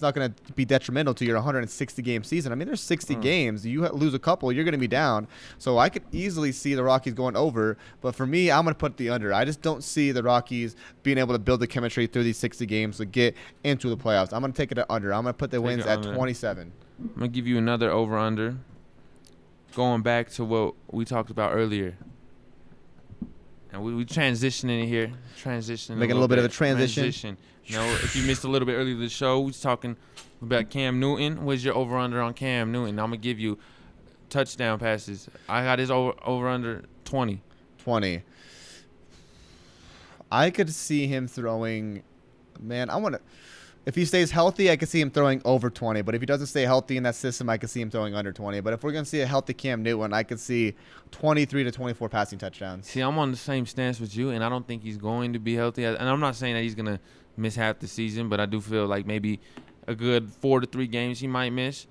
not going to be detrimental to your 160 game season. I mean, there's 60 games. You lose a couple, you're going to be down. So I could easily see the Rockies going over, but for me, I'm going to put the under. I just don't see the Rockies being able to build the chemistry through these 60 games to get into the playoffs. I'm going to take it at under. I'm going to put the wins at 27. I'm going to give you another over under. Going back to what we talked about earlier. And we transitioning here. Making a little bit of a transition. If you missed a little bit earlier in the show, we was talking about Cam Newton. What's your over-under on Cam Newton? I'm going to give you touchdown passes. I got his over-under 20. 20. I could see him throwing – man, if he stays healthy, I could see him throwing over 20. But if he doesn't stay healthy in that system, I could see him throwing under 20. But if we're going to see a healthy Cam Newton, I could see 23 to 24 passing touchdowns. See, I'm on the same stance with you, and I don't think he's going to be healthy. And I'm not saying that he's going to miss half the season, but I do feel like maybe a good 4 to 3 games he might miss.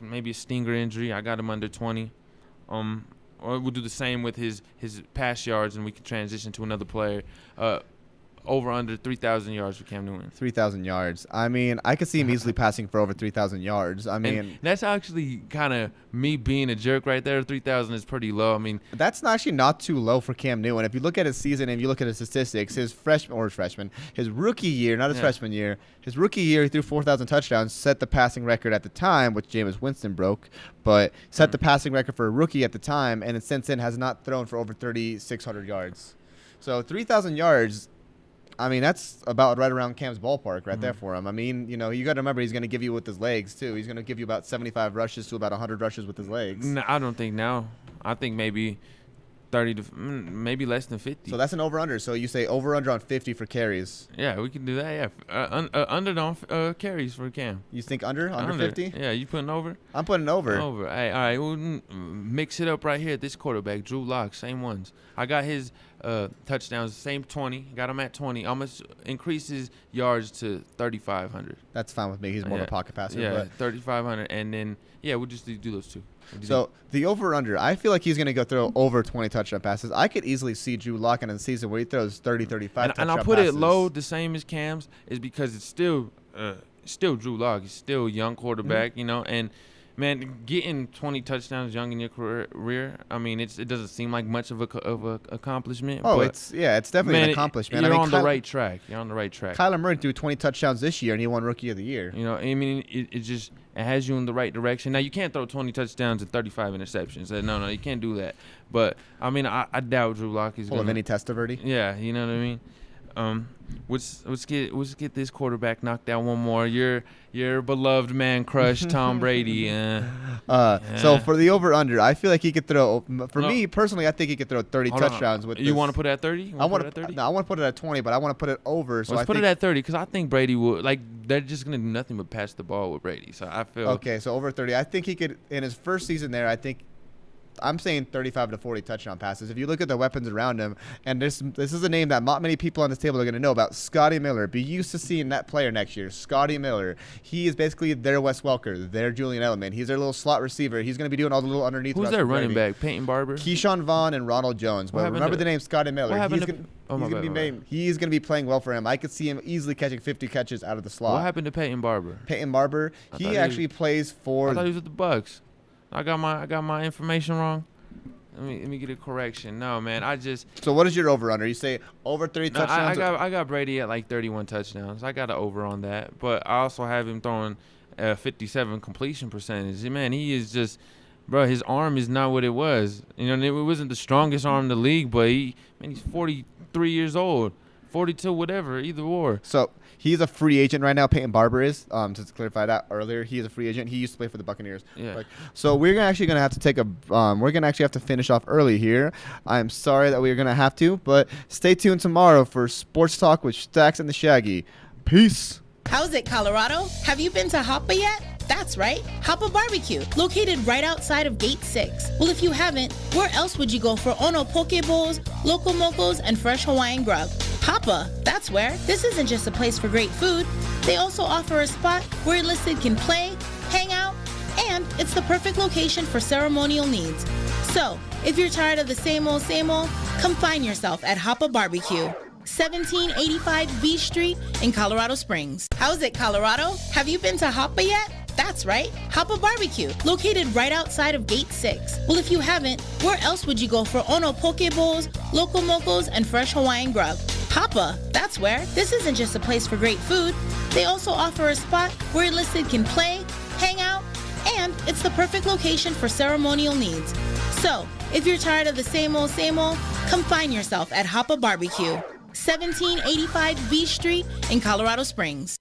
Maybe a stinger injury. I got him under 20. Or we'll do the same with his pass yards, and we can transition to another player. Over under 3,000 yards for Cam Newton. 3,000 yards. I mean, I could see him easily passing for over 3,000 yards. I mean, and that's actually kind of me being a jerk right there. 3,000 is pretty low. I mean, that's actually not too low for Cam Newton. If you look at his season and you look at his statistics, his rookie year, not his freshman year, his rookie year, he threw 4,000 touchdowns, set the passing record at the time, which Jameis Winston broke, but set the passing record for a rookie at the time, and since then has not thrown for over 3,600 yards. So 3,000 yards. I mean, that's about right around Cam's ballpark right there for him. I mean, you got to remember he's going to give you with his legs, too. He's going to give you about 75 rushes to about 100 rushes with his legs. No, I don't think now. I think maybe 30 to maybe less than 50. So that's an over-under. So you say over-under on 50 for carries. Yeah, we can do that, yeah. Under on carries for Cam. You think under 50? Yeah, you putting over? I'm putting over. Over. Hey, all right, we'll mix it up right here at this quarterback. Drew Lock, same ones. I got his touchdowns, same 20. Got him at 20. Almost increase his yards to 3,500. That's fine with me. He's more of a pocket passer. Yeah, 3,500. And then, we'll just do those two. So the over-under, I feel like he's going to go throw over 20 touchdown passes. I could easily see Drew Lock in a season where he throws 30, 35 touchdown passes. And I'll put it low, the same as Cam's, is because it's still Drew Lock. He's still a young quarterback, and – man, getting 20 touchdowns young in your career, I mean, it doesn't seem like much of a accomplishment. Oh, but it's definitely an accomplishment. You're on the right track. You're on the right track. Kyler Murray threw 20 touchdowns this year, and he won Rookie of the Year. I mean, it just and has you in the right direction. Now, you can't throw 20 touchdowns and 35 interceptions. No, you can't do that. But, I mean, I doubt Drew Lock is Full going of any Testaverde. Yeah, you know what I mean? Let's get this quarterback knocked out one more. Your beloved man crush, Tom Brady. So for the over/under, I feel like he could throw. For me personally, I think he could throw 30 touchdowns with. You want to put it at 30? I want to put it at 20, but I want to put it over. So Let's put it at 30 because I think Brady will. Like, they're just gonna do nothing but pass the ball with Brady. So I feel. Okay, so over 30. I think he could in his first season there. I think. I'm saying 35 to 40 touchdown passes. If you look at the weapons around him, and this is a name that not many people on this table are going to know about, Scotty Miller. Be used to seeing that player next year. Scotty Miller. He is basically their Wes Welker, their Julian Edelman. He's their little slot receiver. He's going to be doing all the little underneath. Who's their running back? Peyton Barber? Keyshawn Vaughn and Ronald Jones. But remember the name Scotty Miller. He's going to be playing well for him. I could see him easily catching 50 catches out of the slot. What happened to Peyton Barber? Peyton Barber. He actually plays for. I thought he was with the Bucks. I got my information wrong. Let me get a correction. No, man, So what is your over/under? You say over 30 touchdowns? I got Brady at like 31 touchdowns. I got an over on that, but I also have him throwing 57 completion percentage. Man, he is just, bro. His arm is not what it was. You know, it wasn't the strongest arm in the league, but he's 43 years old, 42, whatever, either or. So he's a free agent right now. Peyton Barber is. Just to clarify that earlier, he is a free agent. He used to play for the Buccaneers. Yeah. So we're actually gonna have to take a. We're gonna actually have to finish off early here. I'm sorry that we're gonna have to, but stay tuned tomorrow for Sports Talk with Staxx and the Shaggy. Peace. How's it, Colorado? Have you been to Hapa yet? That's right, Hapa Barbecue, located right outside of Gate 6. Well, if you haven't, where else would you go for Ono Poke Bowls, Loco Mocos, and fresh Hawaiian grub? Hapa, that's where. This isn't just a place for great food. They also offer a spot where enlisted can play, hang out, and it's the perfect location for ceremonial needs. So, if you're tired of the same old, come find yourself at Hapa Barbecue. 1785 B Street in Colorado Springs. How's it, Colorado? Have you been to Hapa yet? That's right, Hapa Barbecue, located right outside of Gate 6. Well, if you haven't, where else would you go for Ono Poke Bowls, Loco Mocos, and fresh Hawaiian grub? Hapa, that's where. This isn't just a place for great food. They also offer a spot where enlisted can play, hang out, and it's the perfect location for ceremonial needs. So, if you're tired of the same old, come find yourself at Hapa Barbecue. 1785 B Street in Colorado Springs.